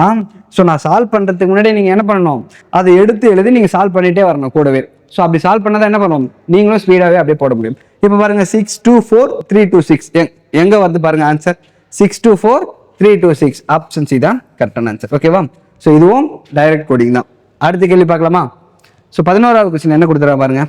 ஸோ நான் சால்வ் பண்றதுக்கு முன்னாடி நீங்க என்ன பண்ணணும் அதை எடுத்து எழுதி நீங்க சால்வ் பண்ணிட்டே வரணும் கூடவே. ஸோ அப்படி சால்வ் பண்ணாதான் என்ன பண்ணுவோம் நீங்களும் ஸ்பீடாகவே அப்படியே போட முடியும். இப்போ பாருங்க 6 2 4 3 2 6 எங்க வருது பாருங்க ஆன்சர் 6 2 4 3 2 6 ஆப்ஷன் சி தான் கரெக்டான ஆன்சர். ஓகேவா. ஸோ இதுவும் டைரக்ட் கோடிங் தான். அடுத்த கேள்வி பார்க்கலாமா. ஸோ 11வது கொஸ்டின் என்ன கொடுத்துருக்காங்க பாருங்க,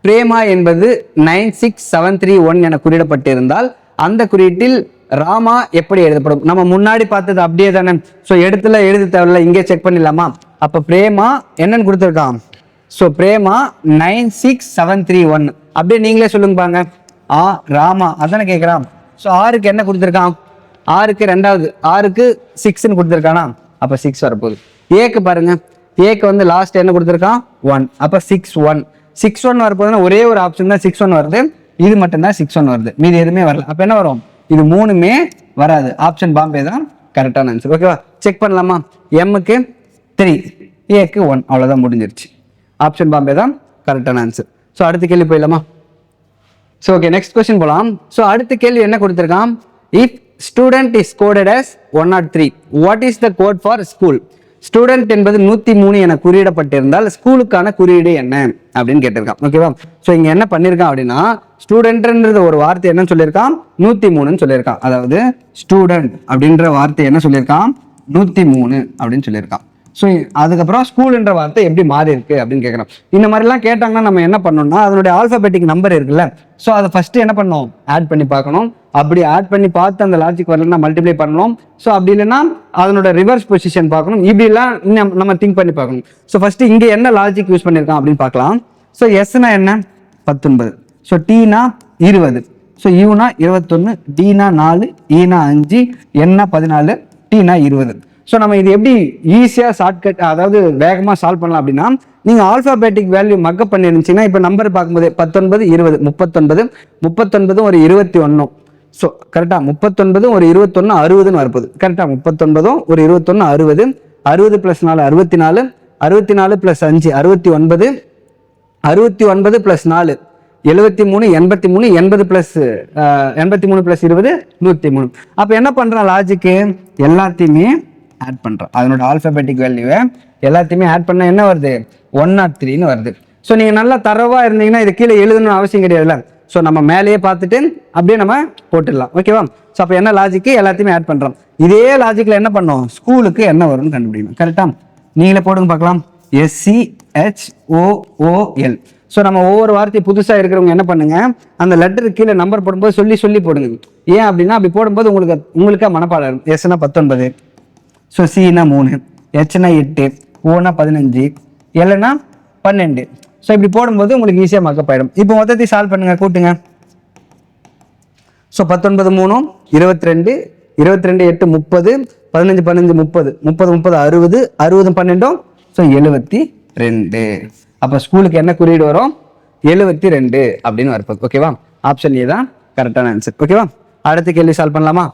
பிரேமா என்பது 96731 என குறியிடப்பட்டிருந்தால் அந்த குறியீட்டில் ராமா எப்படி எழுதப்படும். நம்ம முன்னாடி பார்த்தது அப்படியே தானே. ஸோ இடத்துல எழுத தேவையில்ல, இங்கே செக் பண்ணிடலாமா. அப்போ பிரேமா என்னன்னு கொடுத்துருக்கான், ஸோ பிரேமா 96731 அப்படியே நீங்களே சொல்லுங்க பாருங்க. ராமா அதானே கேட்குறான். ஸோ 6க்கு என்ன கொடுத்துருக்கான், 6க்கு 2வது 6க்கு 6ன்னு கொடுத்துருக்கானா. அப்போ 6 வரப்போகுது. ஏக்கு பாருங்க, ஏக்கு வந்து லாஸ்ட் என்ன கொடுத்துருக்கான் 1, அப்போ 6 1 வரப்போகுதுன்னா ஒரே ஒரு ஆப்ஷன் தான் 6 1 வருது, இது மட்டும்தான் 6 1 வருது, மீதி எதுவுமே வரல. அப்போ என்ன வரும், இது மூணுமே வராது. ஆப்ஷன் பாம்பே தான் கரெக்டான ஆன்சர். ஓகேவா, செக் பண்ணலாமா? எம்முக்கு 3, ஏக்கு 1, அவ்வளோதான் முடிஞ்சிருச்சு. ஆப்ஷன் பாம்பே தான் கரெக்டான ஆன்சர். ஸோ அடுத்த கேள்வி போயிடலாமா? ஸோ ஓகே, நெக்ஸ்ட் கொஸ்டின் போகலாம். ஸோ அடுத்த கேள்வி என்ன கொடுத்துருக்கான், if student is coded as 103, what is the code for school? Student என்பது 103 என குறியிடப்பட்டிருந்தால் ஸ்கூலுக்கான குறியீடு என்ன அப்படின்னு கேட்டிருக்கான். ஓகேவா, ஸோ இங்க என்ன பண்ணியிருக்கான் அப்படின்னா, ஸ்டூடெண்ட்ன்றது ஒரு வார்த்தை என்ன சொல்லியிருக்கான், 103ன்னு சொல்லியிருக்கான். அதாவது ஸ்டூடெண்ட் அப்படின்ற வார்த்தை என்ன சொல்லியிருக்கான், 103 அப்படின்னு சொல்லியிருக்கான். ஸோ அதுக்கப்புறம் ஸ்கூல்ன்ற வார்த்தை எப்படி மாறி இருக்கு அப்படின்னு கேட்குறோம். இந்த மாதிரிலாம் கேட்டாங்கன்னா நம்ம என்ன பண்ணணும்னா, அதனுடைய ஆல்ஃபபெட்டிக் நம்பர் இருக்குல்ல, ஸோ அதை ஃபர்ஸ்ட் என்ன பண்ணணும், ஆட் பண்ணி பார்க்கணும். அப்படி ஆட் பண்ணி பார்த்து அந்த லாஜிக் வரலன்னா மல்டிப்ளை பண்ணணும். ஸோ அப்படி இல்லைன்னா அதனோட ரிவர்ஸ் பொசிஷன் பார்க்கணும். இப்படிலாம் நம்ம திங்க் பண்ணி பார்க்கணும். ஸோ ஃபர்ஸ்ட் இங்கே என்ன லாஜிக் யூஸ் பண்ணியிருக்கான் அப்படின்னு பார்க்கலாம். ஸோ எஸ்னா என்ன 19, ஸோ டீனா 20, ஸோ யூனா 21, டீனா 4, ஈனா 5, என்னா 14, டீனா 20. ஸோ நம்ம இது எப்படி ஈஸியாக ஷார்ட்கட், அதாவது வேகமாக சால்வ் பண்ணலாம் அப்படின்னா, நீங்கள் ஆல்ஃபாபேட்டிக் வேல்யூ மக்கப் பண்ணி இருந்துச்சுன்னா, இப்போ நம்பர் பார்க்கும்போது 19 20 39 ஒரு 21, ஸோ கரெக்டாக 39 ஒரு 21 60ன்னு வரப்போகுது. கரெக்டாக 39 ஒரு 21 60, 60 + 4 64, 64 + 5 69, 69 + 4 73, 83, 80 + 83 + 20 103. அப்போ என்ன பண்ணுறான் லாஜிக்கு, எல்லாத்தையுமே ஆட் பண்ணுறான். அதனோட ஆல்ஃபபெட்டிக் வேல்யூவை எல்லாத்தையுமே ஆட் பண்ணால் என்ன வருது, 103ன்னு வருது. ஸோ நீங்கள் நல்லா தரவாக இருந்தீங்கன்னா இது கீழே எழுதணும்னு அவசியம் கிடையாதுல்ல. ஸோ நம்ம மேலேயே பார்த்துட்டு அப்படியே நம்ம போட்டுடலாம். ஓகேவா, ஸோ அப்போ என்ன லாஜிக்கு, எல்லாத்தையுமே ஆட் பண்ணுறோம். இதே லாஜிக்கில் என்ன பண்ணோம், ஸ்கூலுக்கு என்ன வரும்னு கண்டுபிடிக்கணும். கரெக்டாக நீங்களே போடுங்க பார்க்கலாம். SCHOOL. ஸோ நம்ம ஒவ்வொரு வார்த்தையும் புதுசாக இருக்கிறவங்க என்ன பண்ணுங்க, அந்த லெட்டருக்கு கீழே நம்பர் போடும்போது சொல்லி போடுங்க. ஏன் அப்படின்னா அப்படி போடும்போது உங்களுக்கு மனப்பாடம். எஸ்னா 19, ஸோ சினா 3, ஹெச்னா 8, ஓனா 15, எல்னா 12. ஸோ இப்படி போடும்போது உங்களுக்கு ஈஸியாக மக்கப் ஆயிடும். இப்போ மொத்தத்தையும் சால்வ் பண்ணுங்க, கூட்டுங்க. So 19 3 22, 22 8 30, 15 15 30, 30 30 60, 60 12, so 72. அப்போ ஸ்கூலுக்கு என்ன குறியீடு வரும், 72 அப்படின்னு வரப்போகுது. ஓகேவா, ஆப்ஷன் ஏ தான் கரெக்டான ஆன்சர். ஓகேவா, அடுத்த கேள்வி சால்வ் பண்ணலாமா?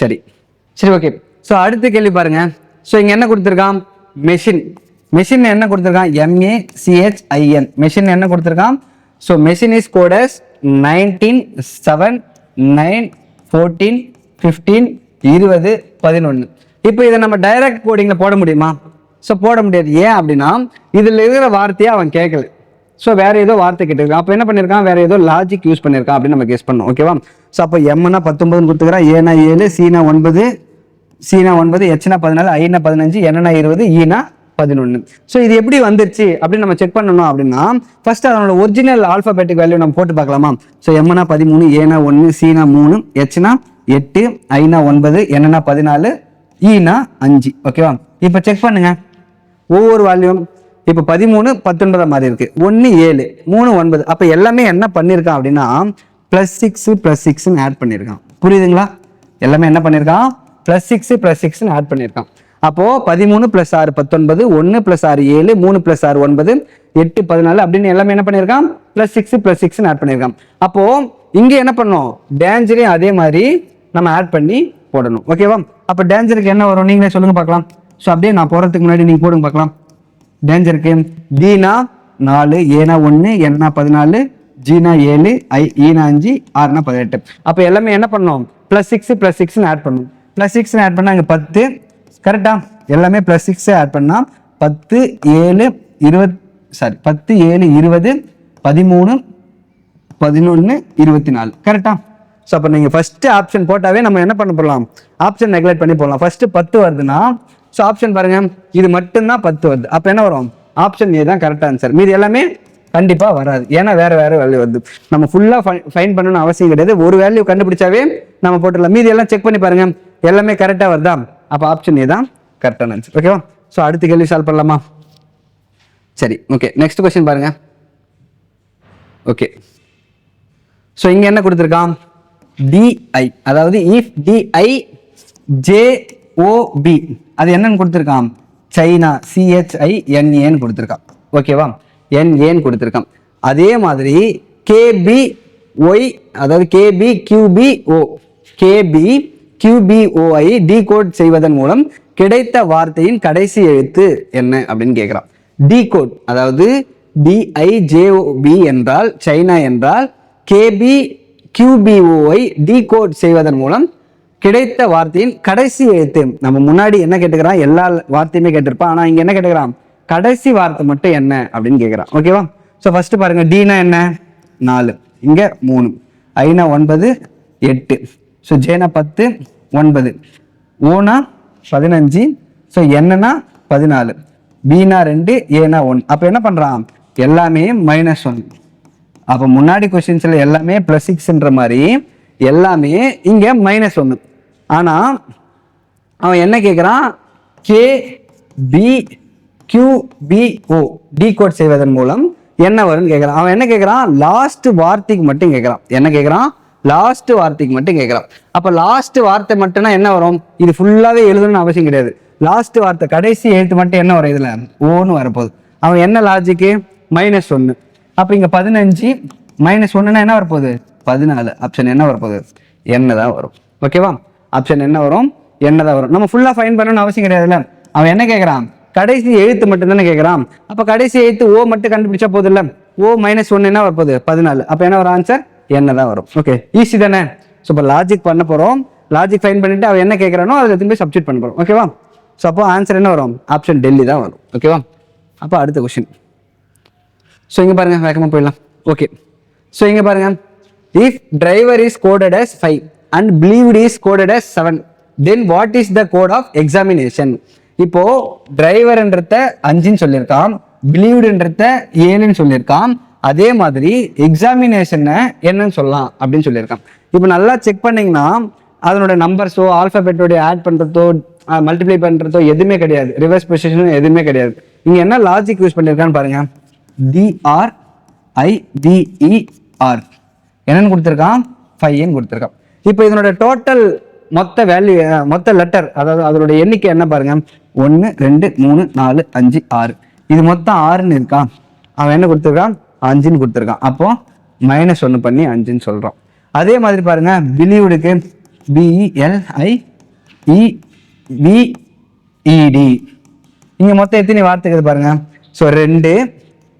சரி ஓகே. ஸோ அடுத்த கேள்வி பாருங்க. ஸோ இங்கே என்ன கொடுத்துருக்கான், மெஷின் என்ன கொடுத்துருக்கான், MACHIN. மெஷின் என்ன கொடுத்துருக்கான், so machine is code as 19 7 9 14 15 20 11. இப்போ இதை நம்ம டைரக்ட் கோடிங்கில் போட முடியுமா? ஸோ போட முடியாது. ஏன் அப்படின்னா இதில் இருக்கிற வார்த்தையை அவன் கேட்கல, ஸோ வேற ஏதோ வார்த்தை கேட்டிருக்கான். அப்போ என்ன பண்ணியிருக்கான், வேற ஏதோ லாஜிக் யூஸ் பண்ணியிருக்கான் அப்படின்னு நம்ம கெஸ் பண்ணோம். ஓகேவா, ஸோ அப்போ எம்னா 19 கொடுத்துக்கிறான், ஏனா 7, சீனா 9, ஹெச்னா 14, ஐனா 15, என்னா 20, ஈனா 11. ஸோ இது எப்படி வந்துருச்சு அப்படின்னு நம்ம செக் பண்ணணும். அப்படின்னா ஃபர்ஸ்ட் அதனோட ஒரிஜினல் ஆல்ஃபபெட்டிக் வேல்யூ நம்ம போட்டு பார்க்கலாமா? ஸோ எம்னா 13, ஏனா 1, சீனா 3, ஹெச்னா 8, ஐனா 9, என்னா 14, ஈனா 5. ஓகேவா, இப்போ செக் பண்ணுங்க ஒவ்வொரு வேல்யூம். இப்போ 13 19 மாதிரி இருக்கு, 1 7 3 9. அப்போ எல்லாமே என்ன பண்ணியிருக்கான் அப்படின்னா +6 +6ன்னு ஆட் பண்ணியிருக்கான். புரியுதுங்களா? எல்லாமே என்ன பண்ணியிருக்கான், +6 +6ன்னு ஆட் பண்ணியிருக்கான். அப்போ 13 + 6 19, 1 + 6 7, 3 + 6 9, 8 14 அப்படின்னு எல்லாமே என்ன பண்ணியிருக்கான், +6 +6ன்னு ஆட் பண்ணியிருக்கான். அப்போ இங்க என்ன பண்ணோம், டேஞ்சரையும் அதே மாதிரி நம்ம ஆட் பண்ணி போடணும். ஓகேவா, அப்போ டேஞ்சருக்கு என்ன வரும் நீங்களே சொல்லுங்க பார்க்கலாம். ஸோ அப்படியே நான் போறதுக்கு முன்னாடி நீங்க போடுங்க பார்க்கலாம். டேஞ்சருக்கு டீனா 4, ஏனா 1, என்னா 14, ஜீனா 7, ஈனா 5, ஆர்னா 18. அப்போ எல்லாமே என்ன பண்ணோம், +6 +6ன்னு ஆட் பண்ணணும். +6ன்னு ஆட் பண்ணா இங்க 10. கரெக்டா, எல்லாமே +6 ஆட் பண்ணா 10 7 20, சாரி 10 7 20 13 11 24. கரெக்டா? ஸோ அப்போ நீங்கள் ஃபர்ஸ்ட் ஆப்ஷன் போட்டாவே நம்ம என்ன பண்ண போடலாம், ஆப்ஷன் நெக்லெக்ட் பண்ணி போடலாம். ஃபர்ஸ்ட் 10 வருதுன்னா ஸோ ஆப்ஷன் பாருங்க, இது மட்டும்தான் 10 வருது. அப்போ என்ன வரும், ஆப்ஷன் ஏ தான் கரெக்ட் ஆன்சர். மீது எல்லாமே கண்டிப்பாக வராது, ஏன்னா வேற வேல்யூ வருது. நம்ம ஃபுல்லாக ஃபைன் பண்ணணும்னு அவசியம் கிடையாது, ஒரு வேல்யூ கண்டுபிடிச்சாவே நம்ம போட்டுடலாம். மீதி எல்லாம் செக் பண்ணி பாருங்க, எல்லாமே கரெக்டாக வருதா, அப்போ ஆப்ஷன் ஏ தான் கரெக்டான ஆன்சர். ஓகேவா, ஸோ அடுத்த கேள்வி சால்வ் பண்ணலாமா? சரி ஓகே, நெக்ஸ்ட் கொஸ்டின் பாருங்க. ஓகே, ஸோ இங்கே என்ன கொடுத்துருக்கான், DI, அதாவது if DI JOB அது என்னன்னு கொடுத்துருக்கான், சைனா, CHINAன்னு கொடுத்துருக்கான். ஓகேவா, NAன்னு கொடுத்துருக்கான். அதே மாதிரி KBY, அதாவது KBQBOஐ டீகோட் செய்வதன் மூலம் கிடைத்த வார்த்தையின் கடைசி எழுத்து என்ன அப்படின்னு கேட்குறான். டீகோட் அதாவது DIJOB என்றால் சைனா என்றால், KBQBOஐ டீகோட் செய்வதன் மூலம் கிடைத்த வார்த்தையின் கடைசி எழுத்து. நம்ம முன்னாடி என்ன கேட்டுக்கிறான், எல்லா வார்த்தையுமே கேட்டிருப்பான். ஆனால் இங்கே என்ன கேட்டுக்கிறான், கடைசி வார்த்தை மட்டும் என்ன அப்படின்னு கேட்குறான். ஓகேவா, ஸோ ஃபர்ஸ்ட் பாருங்க, டீனா என்ன 4, இங்கே 3, ஐனா 9 8, ஸோ ஜேனா 10 9, ஓனா 15, ஸோ என்னன்னா 14, பீனா 2, ஏனா 1. அப்போ என்ன பண்ணுறான், எல்லாமே -1. அப்போ முன்னாடி கொஸ்டின்ஸில் எல்லாமே +6ன்ற மாதிரி எல்லாமே இங்கே -1. ஆனால் அவன் என்ன கேட்குறான், KBQBO டீகோட் செய்வதன் மூலம் என்ன வரும்னு கேட்குறான். அவன் என்ன கேட்குறான், லாஸ்ட் வார்த்தைக்கு மட்டும் கேட்குறான். என்ன கேட்குறான், லாஸ்ட் வார்த்தைக்கு மட்டும் கேட்குறான். அப்போ லாஸ்ட் வார்த்தை மட்டும்னா என்ன வரும், இது ஃபுல்லாகவே எழுதணும்னு அவசியம் கிடையாது. லாஸ்ட் வார்த்தை கடைசி எழுத்து மட்டும் என்ன வரும், இதில் ஓன்னு வரப்போகுது. அவன் என்ன லாஜிக்கு, -1. அப்போ இங்கே 15 -1னா என்ன வரப்போகுது, 14. ஆப்ஷன் என்ன வரப்போகுது, என்ன தான் வரும். ஓகேவா, ஆப்ஷன் என்ன வரும், என்ன தான் வரும். நம்ம ஃபுல்லாக ஃபைன் பண்ணணும்னு அவசியம் கிடையாதுல்ல. அவன் என்ன கேட்குறான், கடைசி எழுத்து மட்டும் தானே கேட்குறான். அப்போ கடைசி எழுத்து ஓ மட்டும் கண்டுபிடிச்சா போதும் இல்லை. ஓ -1 என்ன வரப்போகுது, 14. அப்போ என்ன வரும் ஆன்சர், என்ன தான் வரும். ஓகே, ஈஸி தானே. ஸோ இப்போ லாஜிக் பண்ண போகிறோம். லாஜிக் ஃபைன் பண்ணிட்டு அவன் என்ன கேட்குறானோ அதில் திரும்பி சப்ஸ்டிட் பண்ண போகிறோம். ஓகேவா, ஸோ அப்போ ஆன்சர் என்ன வரும், ஆப்ஷன் டெல்லி தான் வரும். ஓகேவா, அப்போ அடுத்த கொஸ்டின். ஸோ இங்கே பாருங்க, வேகமாக போயிடலாம். ஓகே, ஸோ இங்கே பாருங்க, if driver is coded as 5 and believed is coded as 7, then what is the code of examination? இப்போ டிரைவர்ன்றத 5ன்னு சொல்லியிருக்கான், பிலீவ்டுன்றத 7ன்னு சொல்லியிருக்கான். அதே மாதிரி எக்ஸாமினேஷனை என்னன்னு சொல்லலாம் அப்படின்னு சொல்லியிருக்கான். இப்போ நல்லா செக் பண்ணீங்கன்னா அதனோட நம்பர்ஸோ ஆல்ஃபபெட்டோட ஆட் பண்ணுறதோ மல்டிப்ளை பண்ணுறதோ எதுவுமே கிடையாது, ரிவர்ஸ் பொசிஷனும் எதுவுமே கிடையாது. இங்கே என்ன லாஜிக் யூஸ் பண்ணியிருக்கான்னு பாருங்க, DRIVER என்னன்னு கொடுத்துருக்கான், 5ன்னு கொடுத்துருக்கான். இப்போ இதனோட டோட்டல் மொத்த வேல்யூ, மொத்த லெட்டர், அதாவது அதோட எண்ணிக்கை என்ன பாருங்க, 1 2 3 4 5 6. இது மொத்தம் 6ன்னு இருக்கான். அவன் என்ன கொடுத்துருக்கான், 5ன்னு கொடுத்துருக்கான். அப்போ -1 பண்ணி 5ன்னு சொல்றோம். அதே மாதிரி பாருங்க, பிலீவ்டுக்கு BLIEVED. இங்க மொத்தம் எத்தனை வார்த்தைகள் பாருங்க, ஸோ 2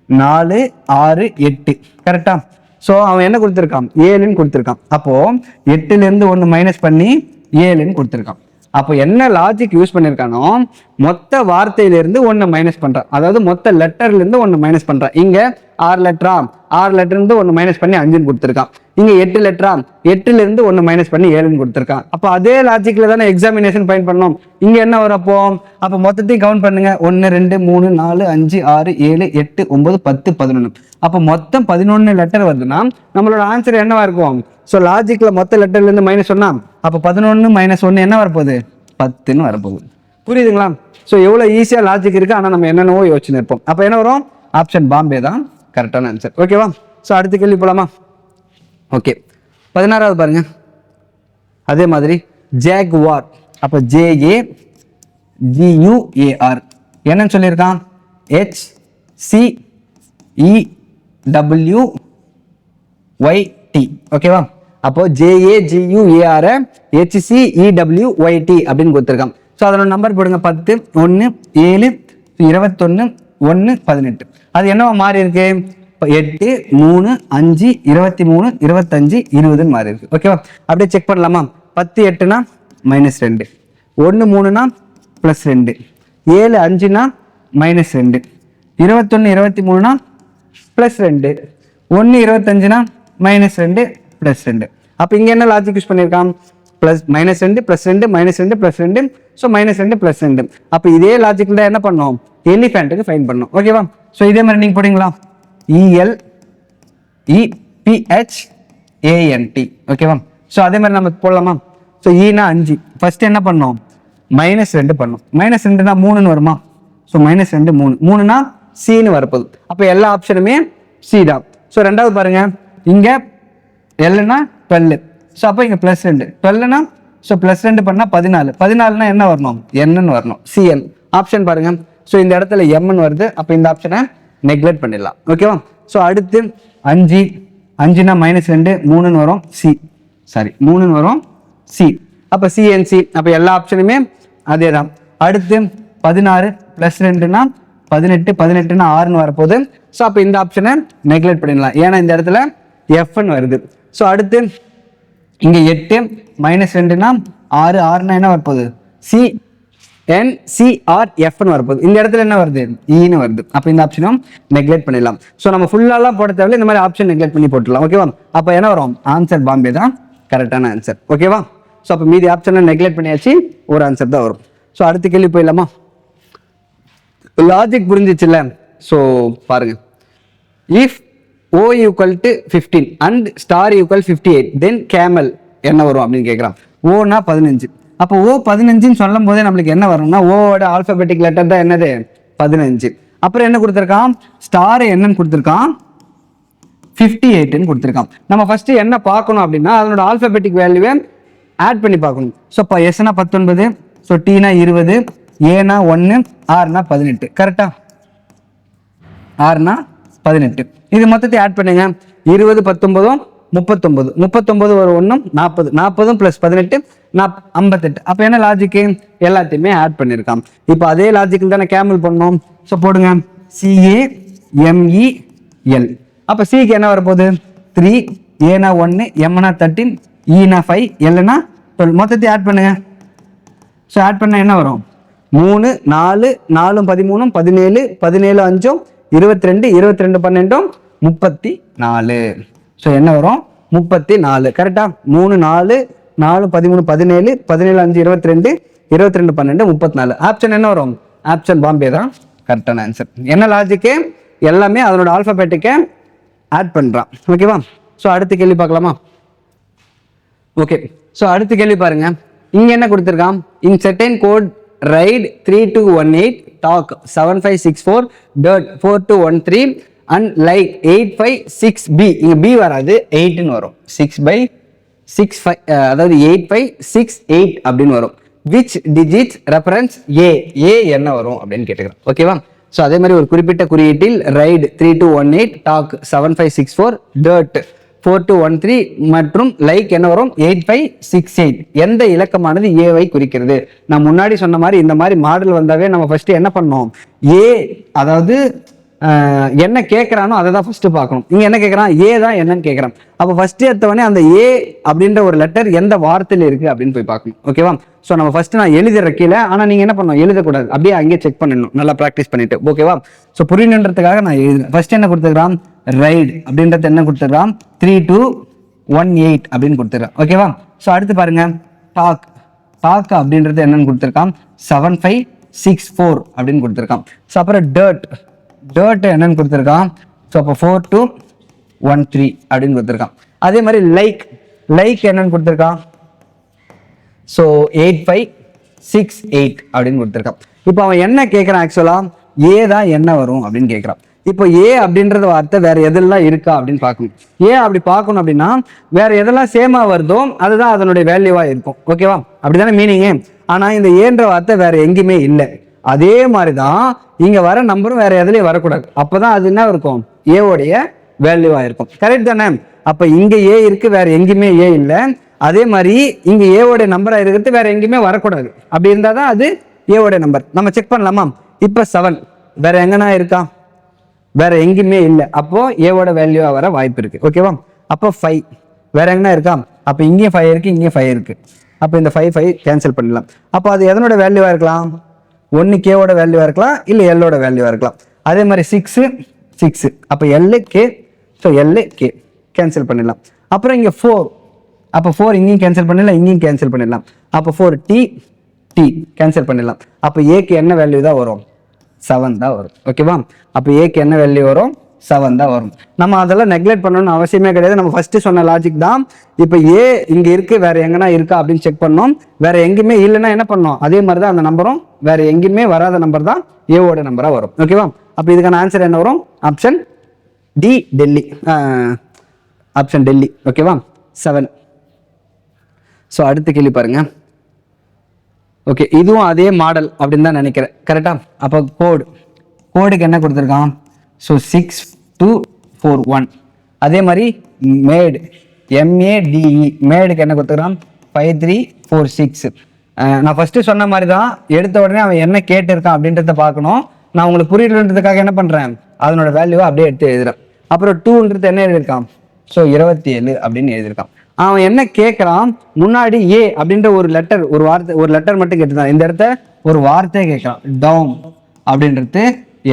4 6 8 கரெக்டா. ஸோ அவன் என்ன கொடுத்துருக்கான், 7ன்னு கொடுத்துருக்கான். அப்போ 8லேருந்து 1 மைனஸ் பண்ணி 7ன்னு கொடுத்துருக்கான். அப்போ என்ன லாஜிக் யூஸ் பண்ணியிருக்கானோ, மொத்த வார்த்தையிலிருந்து 1 மைனஸ் பண்றான், அதாவது மொத்த லெட்டர்லேருந்து 1 மைனஸ் பண்றான். இங்க 6 லெட்டரா, 6 லெட்டர்லேருந்து 1 மைனஸ் பண்ணி 5ன்னு கொடுத்துருக்கான். இங்க 8 லெட்டரா, 8லேருந்து 1 மைனஸ் பண்ணி 7ன்னு கொடுத்துருக்கான். அப்போ அதே லாஜிக்ல தானே எக்ஸாமினேஷன் ஃபைண்ட் பண்ணோம். இங்க என்ன வரும் அப்போ மொத்தத்தையும் கவுண்ட் பண்ணுங்க, 1 2 3 4 5 6 7 8 9 10 11. அப்போ மொத்தம் 11 லெட்டர் வருதுன்னா நம்மளோட ஆன்சர் என்னவா இருக்கும். ஸோ லாஜிக்ல மொத்த லெட்டர்லேருந்து -1 சொன்னா அப்போ 11 - 1 என்ன வரப்போகுது, 10ன்னு வரப்போகுது. புரியுதுங்களா. ஸோ எவ்வளோ ஈஸியாக லாஜிக் இருக்கு. ஆனால் நம்ம என்னென்னவோ யோசிச்சுன்னு இருப்போம். அப்போ என்ன வரும், ஆப்ஷன் பாம்பே தான் கரெக்டான ஆன்சர். ஓகேவா. ஸோ அடுத்த கேள்வி போலாமா. ஓகே, 16வது பாருங்க. அதே மாதிரி ஜாகுவார், அப்போ JAGUAR என்னன்னு சொல்லியிருக்கான், HCEWYT. ஓகேவா. அப்போ JAGUAR HCEWYT அப்படின்னு கொடுத்துருக்கான். ஸோ அதோட நம்பர் போடுங்க, 10 1 7 21 1 18. அது என்னவா மாறி இருக்கு, 8 3 5 23 25 20 மாறி இருக்கு. ஓகேவா. அப்படியே செக் பண்ணலாமா. 10 8னா -2, 1 3னா +2, 7 5னா -2, 21 23னா +2, 1 25னா -2 +2. அப்போ இங்க என்ன லாஜிக் யூஸ் பண்ணியிருக்கான், -2 +2 -2 +2, ஸோ -2 +2. அப்போ இதே லாஜிக்ல என்ன பண்ணோம், எலிஃபென்ட்டுக்கு ஃபைன் பண்ணோம். ஓகேவா. ஸோ இதே மாதிரி நீங்க போடுங்களா, ELEPHANT. ஓகேவா. ஸோ அதே மாதிரி நம்ம போடலாமா. ஸோ ஈனா 5, ஃபர்ஸ்ட் என்ன பண்ணோம், -2 பண்ணோம். -2னா 3ன்னு வருமா. ஸோ -2 3, 3னா சின்னு வரப்போகுது. அப்போ எல்லா ஆப்ஷனுமே சி தான். ஸோ ரெண்டாவது பாருங்க, இங்க எல்னா 12, ஸோ அப்போ இங்கே +2, 12னா ஸோ ப்ளஸ் 2 பண்ணால் 14. 14னா என்ன வரணும்? என்னன்னு வரணும். சிஎன் ஆப்ஷன் பாருங்க. ஸோ இந்த இடத்துல எம்னு வருது. அப்போ இந்த ஆப்ஷனை நெக்லெக்ட் பண்ணிடலாம். ஓகேவா? ஸோ அடுத்து 5 5னா -2 3ன்னு வரும். சாரி 3ன்னு வரும். சி அப்போ சிஎன்சி. அப்போ எல்லா ஆப்ஷனுமே அதே தான். அடுத்து 16 + 2னா 18 18னா 6ன்னு வரப்போகுது. ஸோ அப்போ இந்த ஆப்ஷனை நெக்லெக்ட் பண்ணிடலாம். ஏன்னா இந்த இடத்துல எஃப்னு வருது. ஸோ அடுத்து இங்கே 8 -2னா 6 6னா என்ன வரப்போகுது? CNCRFன்னு வரப்போகுது. இந்த இடத்துல என்ன வருது? ஈன்னு வருது. அப்போ இந்த ஆப்ஷனும் நெக்லெக்ட் பண்ணிடலாம். ஸோ நம்ம ஃபுல்லாலாம் போட தேவையில்லை, இந்த மாதிரி ஆப்ஷன் நெக்லெக்ட் பண்ணி போட்டுடலாம். ஓகேவா? அப்போ என்ன வரும்? ஆன்சர் பாம்பே தான் கரெக்டான ஆன்சர். ஓகேவா? ஸோ அப்போ மீதி ஆப்ஷனை நெக்லெக்ட் பண்ணியாச்சு, ஒரு ஆன்சர் தான் வரும். ஸோ அடுத்த கேள்வி போயிடலாமா? லாஜிக் புரிஞ்சிச்சுல்ல? ஸோ பாருங்க, if O = 15 and star = 58 then camel என்ன வரும் அப்படின்னு கேட்குறான். ஓனா 15. அப்போ O 15ன்னு சொல்லும் போதே நம்மளுக்கு என்ன வரும்னா, ஓவோட ஆல்பபெட்டிக் லெட்டர் தான் என்னது? 15. அப்புறம் என்ன கொடுத்துருக்கான்? ஸ்டார் என்னன்னு கொடுத்துருக்கான்? 58ன்னு கொடுத்துருக்கான். நம்ம ஃபர்ஸ்ட் என்ன பார்க்கணும் அப்படின்னா, அதனோட ஆல்பபெட்டிக் வேல்யூவை ஆட் பண்ணி பார்க்கணும். ஸோ இப்போ எஸ்னா 19, ஸோ டீனா 20, ஏனா 1, ஆர்னா 18. கரெக்டா? ஆர்னா 18. இது மொத்தத்தை ஆட் பண்ணுங்க. 20 19 39 39 ஒரு 1 40 40 + 18 58. அப்போ என்ன லாஜிக்கு? எல்லாத்தையுமே ஆட் பண்ணியிருக்கான். இப்போ அதே லாஜிக்கில் தானே கேமல் பண்ணோம். ஸோ போடுங்க CAMEL. அப்போ சிக்கு என்ன வரப்போகுது? 3, ஏனா 1, எம்னா 13, ஈனா 5, எல்னா 12. மொத்தத்தை ஆட் பண்ணுங்க. ஸோ ஆட் பண்ண என்ன வரும்? 3 4 4 13 17 17 5 22 22 12 34. ஸோ என்ன வரும்? 34. கரெக்டா? 3 4 4 13 17 17 5 22 22 12 34. ஆப்ஷன் என்ன வரும்? ஆப்ஷன் பாம்பே தான் கரெக்டான ஆன்சர். என்ன லாஜிக்கு? எல்லாமே அதனோட ஆல்பபெட்டிக்கை ஆட் பண்ணுறான். ஓகேவா? ஸோ அடுத்த கேள்வி பார்க்கலாமா? ஓகே, ஸோ அடுத்த கேள்வி பாருங்க. இங்க என்ன கொடுத்துருக்கான்? In certain code write 3218 dark 7564 dirt 4213 and like 856B. இங்க B வராது, 8ன்னு வரும். 6/65 அதாவது 8568 அப்படின்னு வரும். விச் டிஜிட்ஸ் ரெஃபரன்ஸ் ஏ என்ன வரும் அப்படின்னு கேட்டுக்கிறோம். ஓகேவா? ஸோ அதே மாதிரி ஒரு குறிப்பிட்ட குறியீட்டில் ரைடு 3218 டாக் 7564 டர்ட் 4213 மற்றும் லைக் என்ன வரும்? 8568. எந்த இலக்கமானது ஏவை குறிக்கிறது? நான் முன்னாடி சொன்ன மாதிரி இந்த மாதிரி மாடல் வந்தாவே நம்ம ஃபர்ஸ்ட் என்ன பண்ணோம்? ஏ அதாவது என்ன கேட்கறானோ அதை தான் ஃபர்ஸ்ட் பார்க்கணும். இங்க என்ன கேட்கறான்? ஏ தான் என்னன்னு கேட்கறான். அப்போ ஃபர்ஸ்ட் எடுத்தவனே அந்த ஏ அப்படின்ற ஒரு லெட்டர் எந்த வார்த்தையில இருக்கு அப்படின்னு போய் பார்க்கணும். ஓகேவா? ஸோ நம்ம ஃபர்ஸ்ட் நான் எழுதுற கீழே, ஆனால் நீங்க என்ன பண்ணணும்? எழுதக்கூடாது, அப்படியே அங்கேயே செக் பண்ணிடணும், நல்லா ப்ராக்டிஸ் பண்ணிட்டு. ஓகேவா? ஸோ புரியணுன்றதுக்காக நான் எழுதுறேன். ஃபர்ஸ்ட் என்ன கொடுத்துருக்கான்? ரைடு அப்படின்றது என்ன கொடுத்துருக்கான்? 3218 அப்படின்னு கொடுத்துருக்கான். ஓகேவா? ஸோ அடுத்து பாருங்க, டாக் அப்படின்றது என்னன்னு கொடுத்துருக்கான்? 7564 அப்படின்னு கொடுத்துருக்கான். ஸோ அப்புறம் டர்ட் என்னன்னு கொடுத்துருக்கான்? ஸோ அப்போ 4213 அப்படின்னு கொடுத்துருக்கான். அதே மாதிரி லைக் என்னன்னு கொடுத்துருக்கான்? ஸோ 8568 அப்படின்னு கொடுத்துருக்கான். இப்போ அவன் என்ன கேட்குறான்? ஆக்சுவலா ஏ தான் என்ன வரும் அப்படின்னு கேட்குறான். இப்போ ஏ அப்படின்றது வார்த்தை வேற எதெல்லாம் இருக்கா அப்படின்னு பார்க்கணும். ஏன் அப்படி பார்க்கணும் அப்படின்னா, வேற எதெல்லாம் சேமா வருதோ அதுதான் அதனுடைய வேல்யூவா இருக்கும். ஓகேவா? அப்படிதானே மீனிங்கு. ஆனா இந்த ஏன்ற வார்த்தை வேற எங்கேயுமே இல்லை. அதே மாதிரிதான் இங்க வர நம்பரும் வேற எதுலயும் வரக்கூடாது. அப்பதான் அது என்ன இருக்கும்? ஏவோடைய வேல்யூவா இருக்கும். கரெக்ட் தானே? அப்ப இங்க ஏ இருக்கு, வேற எங்கேயுமே ஏ இல்லை. அதே மாதிரி இங்க ஏவோடைய நம்பரா இருக்கிறது வேற எங்கேயுமே வரக்கூடாது. அப்படி இருந்தாதான் அது ஏவோடைய நம்பர். நம்ம செக் பண்ணலாமா? இப்ப 7 வேற எங்கன்னா இருக்கா? வேற எங்கேயுமே இல்லை. அப்போ ஏவோட வேல்யூவா வர வாய்ப்பு இருக்கு. ஓகேவா? அப்போ 5 வேற எங்கன்னா இருக்கா? அப்ப இங்கேயும் 5 இருக்கு, இங்கேயும் 5 இருக்கு. அப்ப இந்த 5 கேன்சல் பண்ணிடலாம். அப்போ அது எதனோட வேல்யூவா இருக்கலாம்? ஒன்னு கேவோட வேல்யூவா இருக்கலாம், இல்ல எல்லோட வேல்யூவா இருக்கலாம். அதே மாதிரி 6 அப்ப L K. So L K cancel பண்ணிடலாம். அப்புறம் இங்க 4, அப்போ 4 இங்கேயும் கேன்சல் பண்ணிடலாம், இங்கேயும் கேன்சல் பண்ணிடலாம். அப்போ 4 டி கேன்சல் பண்ணிடலாம். அப்போ ஏக்கு என்ன வேல்யூ தான் வரும்? 7 தான் வரும். ஓகேவா? அப்போ ஏக்கு என்ன வேல்யூ வரும்? 7 தான் வரும். நம்ம அதெல்லாம் நெக்லெக்ட் பண்ணணும்னு அவசியமே கிடையாது. நம்ம ஃபர்ஸ்ட் சொன்ன லாஜிக் தான். இப்போ ஏ இங்க இருக்கு, வேற எங்கன்னா இருக்கா அப்படின்னு செக் பண்ணோம். வேற எங்கேயுமே இல்லைன்னா என்ன பண்ணோம்? அதே மாதிரி தான் அந்த நம்பரும் வேற எங்கேயுமே வராத நம்பர் தான் ஏவோட நம்பரா வரும். ஓகேவா? அப்போ இதுக்கான ஆன்சர் என்ன வரும்? Option D, Delhi. Option Delhi. ஓகேவா? 7. ஸோ அடுத்த கேள்வி பாருங்க. ஓகே, இதுவும் அதே மாடல் அப்படின்னு தான் நினைக்கிறேன். கரெக்டா? அப்போ கோடுக்கு என்ன கொடுத்துருக்கான்? ஸோ 6241. அதே மாதிரி மேடு MADE மேடுக்கு என்ன கொடுத்துருக்கான்? 5346. நான் ஃபர்ஸ்ட் சொன்ன மாதிரி தான், எடுத்த உடனே அவன் என்ன கேட்டிருக்கான் அப்படின்றத பார்க்கணும். நான் உங்களுக்கு புரியலன்றதுக்காக என்ன பண்றேன், அதனோட வேல்யூவை அப்படியே எடுத்து எழுதுறேன். அப்புறம் 2ன்றது என்ன எழுதியிருக்கான்? ஸோ 27 அப்படின்னு எழுதியிருக்கான். அவன் என்ன கேட்கறான், முன்னாடி ஏ அப்படின்ற ஒரு லெட்டர் மட்டும் கேட்டுதான். இந்த இடத்த ஒரு வார்த்தையை கேட்கறான், டவுன் அப்படின்றது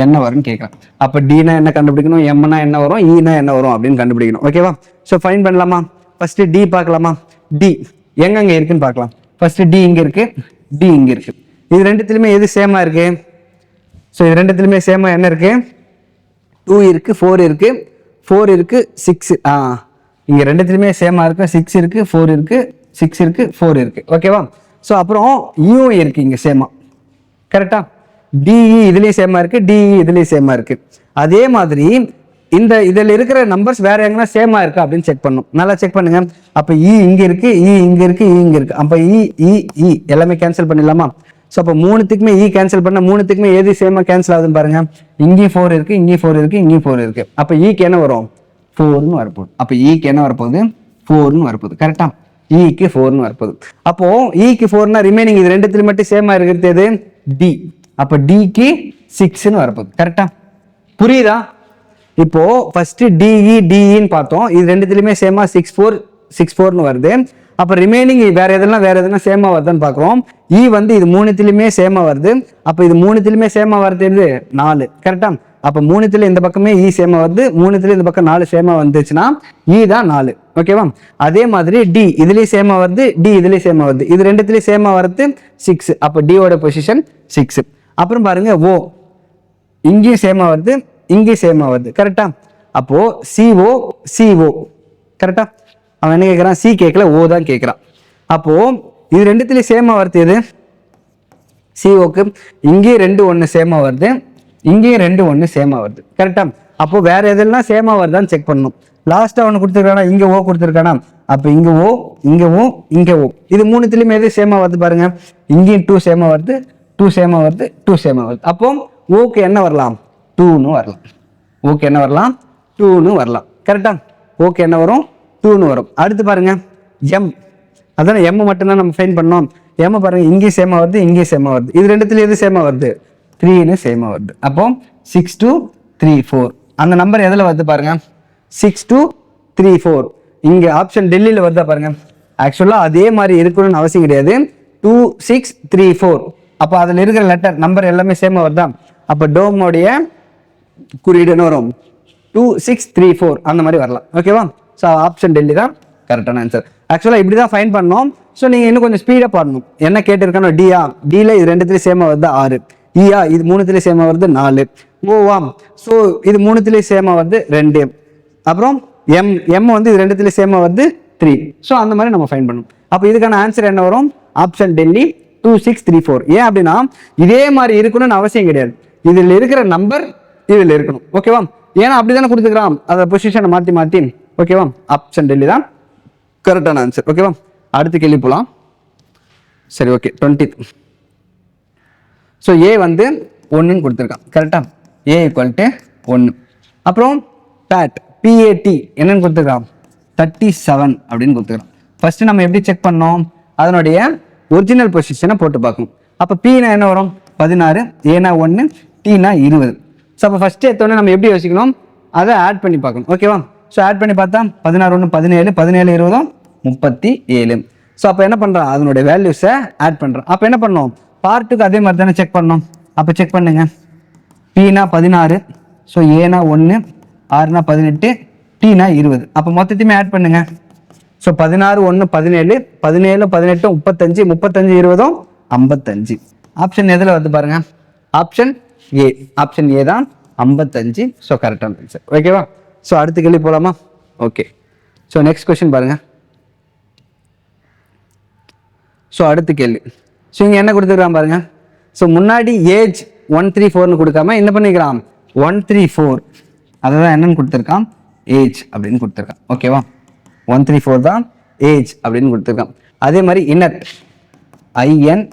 என்ன வரும்னு கேட்கறான். அப்ப டினா என்ன கண்டுபிடிக்கணும், எம்னா என்ன வரும், ஈனா என்ன வரும் அப்படின்னு கண்டுபிடிக்கணும். ஓகேவா? ஸோ ஃபைன் பண்ணலாமா? ஃபர்ஸ்ட் டி பார்க்கலாமா? டி எங்க இருக்குன்னு பார்க்கலாம். ஃபர்ஸ்ட் டி இங்க இருக்கு, டி இங்க இருக்கு. இது ரெண்டுத்திலுமே எது சேமா இருக்கு? ஸோ இது ரெண்டுத்திலுமே சேமா என்ன இருக்கு? 2 இருக்கு, 4 இருக்கு, 4 இருக்கு, 6. இங்க ரெண்டுத்திலுமே சேமா இருக்கு. 6 இருக்கு, 4 இருக்கு, 6 இருக்கு, 4 இருக்கு. ஓகேவா? ஸோ அப்புறம் யூ இருக்கு இங்க சேமா. கரெக்டா? டிஇ இதுலயும் சேமா இருக்கு, டிஇ இதுலயும் சேமா இருக்கு. அதே மாதிரி இதுல இருக்கிற நம்பர்ஸ் வேற எங்கன்னா சேமா இருக்கா அப்படின்னு செக் பண்ணும். நல்லா செக் பண்ணுங்க. அப்ப இ இங்க இருக்கு, இ இங்க இருக்கு, இ இங்க இருக்கு. அப்ப இ எல்லாமே கேன்சல் பண்ணிடலாமா? ஸோ அப்போ 3த்துக்குமே இ கேன்சல் பண்ண 3த்துக்குமே எது சேமா கேன்சல் ஆகுதுன்னு பாருங்க. இங்கேயும் 4 இருக்கு, இங்கேயும் 4 இருக்கு, இங்கேயும் 4 இருக்கு. அப்ப ஈக்கு என்ன வரும்? 4ன்னு வரப்போகுது. அப்ப ஈக்கு என்ன வரப்போகுது? 4ன்னு வரப்போகுது. கரெக்டா? ஈக்கு 4ன்னு வரப்போகுது. அப்போ ஈக்கு 4னா ரிமைனிங் இது ரெண்டுத்துல மட்டும் சேமா இருக்கிறது எது? டி. அப்ப டிக்கு 6ன்னு வரப்போகுது. கரெக்டா? புரியுதா? இப்போ ஃபர்ஸ்ட் டிஇன்னு பார்த்தோம். இது ரெண்டுத்திலுமே சேமா 6464ன்னு வருது. அப்ப ரிமைனிங் வேற எதுனா சேமா வருதுன்னு பாக்குறோம். இ வந்து இது 3த்திலுமே சேமா வருது. அப்ப இது 3த்திலுமே சேமா வருது எது? 4. கரெக்டா? அப்ப 3த்துல இந்த பக்கமே இ சேமா வருது, 3த்துல இந்த பக்கம் 4 சேமா வந்துச்சுன்னா இ தான் 4. ஓகேவா? அதே மாதிரி டி இதுலயும் சேமா வருது, டி இதுலயும் சேமா வருது. இது ரெண்டுத்திலயும் சேமா வருது 6. அப்ப டியோட பொசிஷன் 6. அப்புறம் பாருங்க ஓ இங்கேயும் சேமா வருது, இங்கேயும் சேமா வருது. கரெக்டா? அப்போ சிஓ கரெக்டா? அவன் என்ன கேட்கறான்? சி கேட்கல, ஓ தான் கேட்கறான். அப்போ இது ரெண்டுத்திலயும் சேமா வருது எது? சிஓக்கு இங்கேயும் 2 1 சேமா வருது, இங்கேயும் 2 1 சேமா வருது. கரெக்டா? அப்போ வேற எதெல்லாம் சேமா வருதான்னு செக் பண்ணணும். லாஸ்டா ஒன்று கொடுத்துருக்கானா, இங்க ஓ கொடுத்துருக்கானா? அப்ப இங்க ஓ, இங்க ஓ, இங்க ஓ. இது 3த்திலுமே எது சேமா வருது பாருங்க. இங்கேயும் 2 சேமா வருது, 2 சேமா வருது, 2 சேமா வருது. அப்போ ஓக்கு என்ன வரலாம்? 2ன்னு வரலாம். ஓகே என்ன வரலாம்? 2ன்னு வரலாம். கரெக்டா? ஓகே என்ன வரும்? 2ன்னு வரும். அடுத்து பாருங்க எம். அதான எம் மட்டும் தான் நம்ம ஃபைன் பண்ணோம். எம் பாருங்க இங்கேயும் சேமா வருது, இங்கேயும் சேமா வருது. இது ரெண்டுத்துல எது சேமா வருது? 3ன்னு சேமா வருது. அப்போ 6234 அந்த நம்பர் எதுல வருது பாருங்க? 6234. இங்க ஆப்ஷன் டெல்லியில வருதா பாருங்க. ஆக்சுவலா அதே மாதிரி இருக்கணும்னு அவசியம் கிடையாது. 2634. அப்போ அதுல இருக்கிற லெட்டர் நம்பர் எல்லாமே சேமா வருதா? அப்ப டோமோடைய குறியீடு என்ன வரும்? 2634 அந்த மாதிரி வரலாம். ஓகேவா? ஸோ ஆப்ஷன் டெல்லி தான் கரெக்டான ஆன்சர். ஆக்சுவலா இப்படி தான் ஃபைன் பண்ணோம். ஸோ நீங்க இன்னும் கொஞ்சம் ஸ்பீடா பாடணும். என்ன கேட்டிருக்கானோ டியா, டில இது ரெண்டுத்திலயும் சேமா வருது 6, இயா இது 3த்திலயும் சேமா வருது 4, ஓவாம் ஸோ இது 3த்திலயும் சேமா வருது 2, அப்புறம் எம் வந்து இது ரெண்டுத்திலயும் சேமா வருது 3. ஸோ அந்த மாதிரி நம்ம ஃபைன் பண்ணணும். அப்போ இதுக்கான ஆன்சர் என்ன வரும்? ஆப்ஷன் டெல்லி 2634. ஏன் அப்படின்னா இதே மாதிரி இருக்கணும்னு அவசியம் கிடையாது. இதுல இருக்கிற நம்பர் இதுல இருக்கணும். ஓகேவா? ஏன்னா அப்படிதானே கொடுத்துக்கிறான், அதை பொசிஷனை மாத்தி. ஓகேவா? ஆப்ஷன் டெல்லி தான் கரெக்டான ஆன்சர். ஓகேவா? அடுத்த கேள்வி போலாம். சரி ஓகே 20th. ஸோ ஏ வந்து 1ன்னு கொடுத்துருக்கான். கரெக்டா? ஏ ஈக்குவல் டு 1. அப்புறம் பேட் என்னன்னு கொடுத்துருக்கான்? 37 அப்படின்னு கொடுத்துருக்கான். ஃபர்ஸ்ட் நம்ம எப்படி செக் பண்ணோம்? அதனுடைய ஒரிஜினல் பொசிஷனை போட்டு பார்க்கணும். அப்போ பீனா என்ன வரும்? 16, ஏனா 1, டீனா 20. ஸோ அப்போ ஃபர்ஸ்ட் எடுத்தோடனே நம்ம எப்படி யோசிக்கணும்? அதை ஆட் பண்ணி பார்க்கணும். ஓகேவா? ஸோ ஆட் பண்ணி பார்த்தா 16 1 17, 17 20 37. ஸோ அப்போ என்ன பண்ணுறான்? அதனுடைய வேல்யூஸை ஆட் பண்ணுறான். அப்போ என்ன பண்ணோம்? பார்ட்டுக்கு அதே மாதிரி தானே செக் பண்ணோம். அப்போ செக் பண்ணுங்க. பீனா 16, ஸோ ஏனா 1, ஆறுனா 18, டீனா 20. அப்போ மொத்தத்தையுமே ஆட் பண்ணுங்க. ஸோ 16 1 17, 17 18 35, 35 20 55. ஆப்ஷன் எதில் வருது பாருங்க? Option A. ஆப்ஷன் ஏ தான் 55. ஸோ கரெக்டான ஆன்சர். ஓகேவா? ஸோ அடுத்த கேள்வி போலாமா? ஓகே. ஸோ நெக்ஸ்ட் கொஸ்டின் பாருங்க. ஸோ அடுத்த கேள்வி. ஸோ இங்கே என்ன கொடுத்துருக்கான் பாருங்க. ஸோ முன்னாடி ஏஜ் 134ன்னு கொடுக்காம என்ன பண்ணிக்கிறான்? 134 அதை தான் என்னன்னு கொடுத்துருக்கான்? ஏஜ் அப்படின்னு கொடுத்துருக்கான். ஓகேவா? 134 தான் ஏஜ் அப்படின்னு கொடுத்துருக்கான். அதே மாதிரி இன்னர் ஐஎன்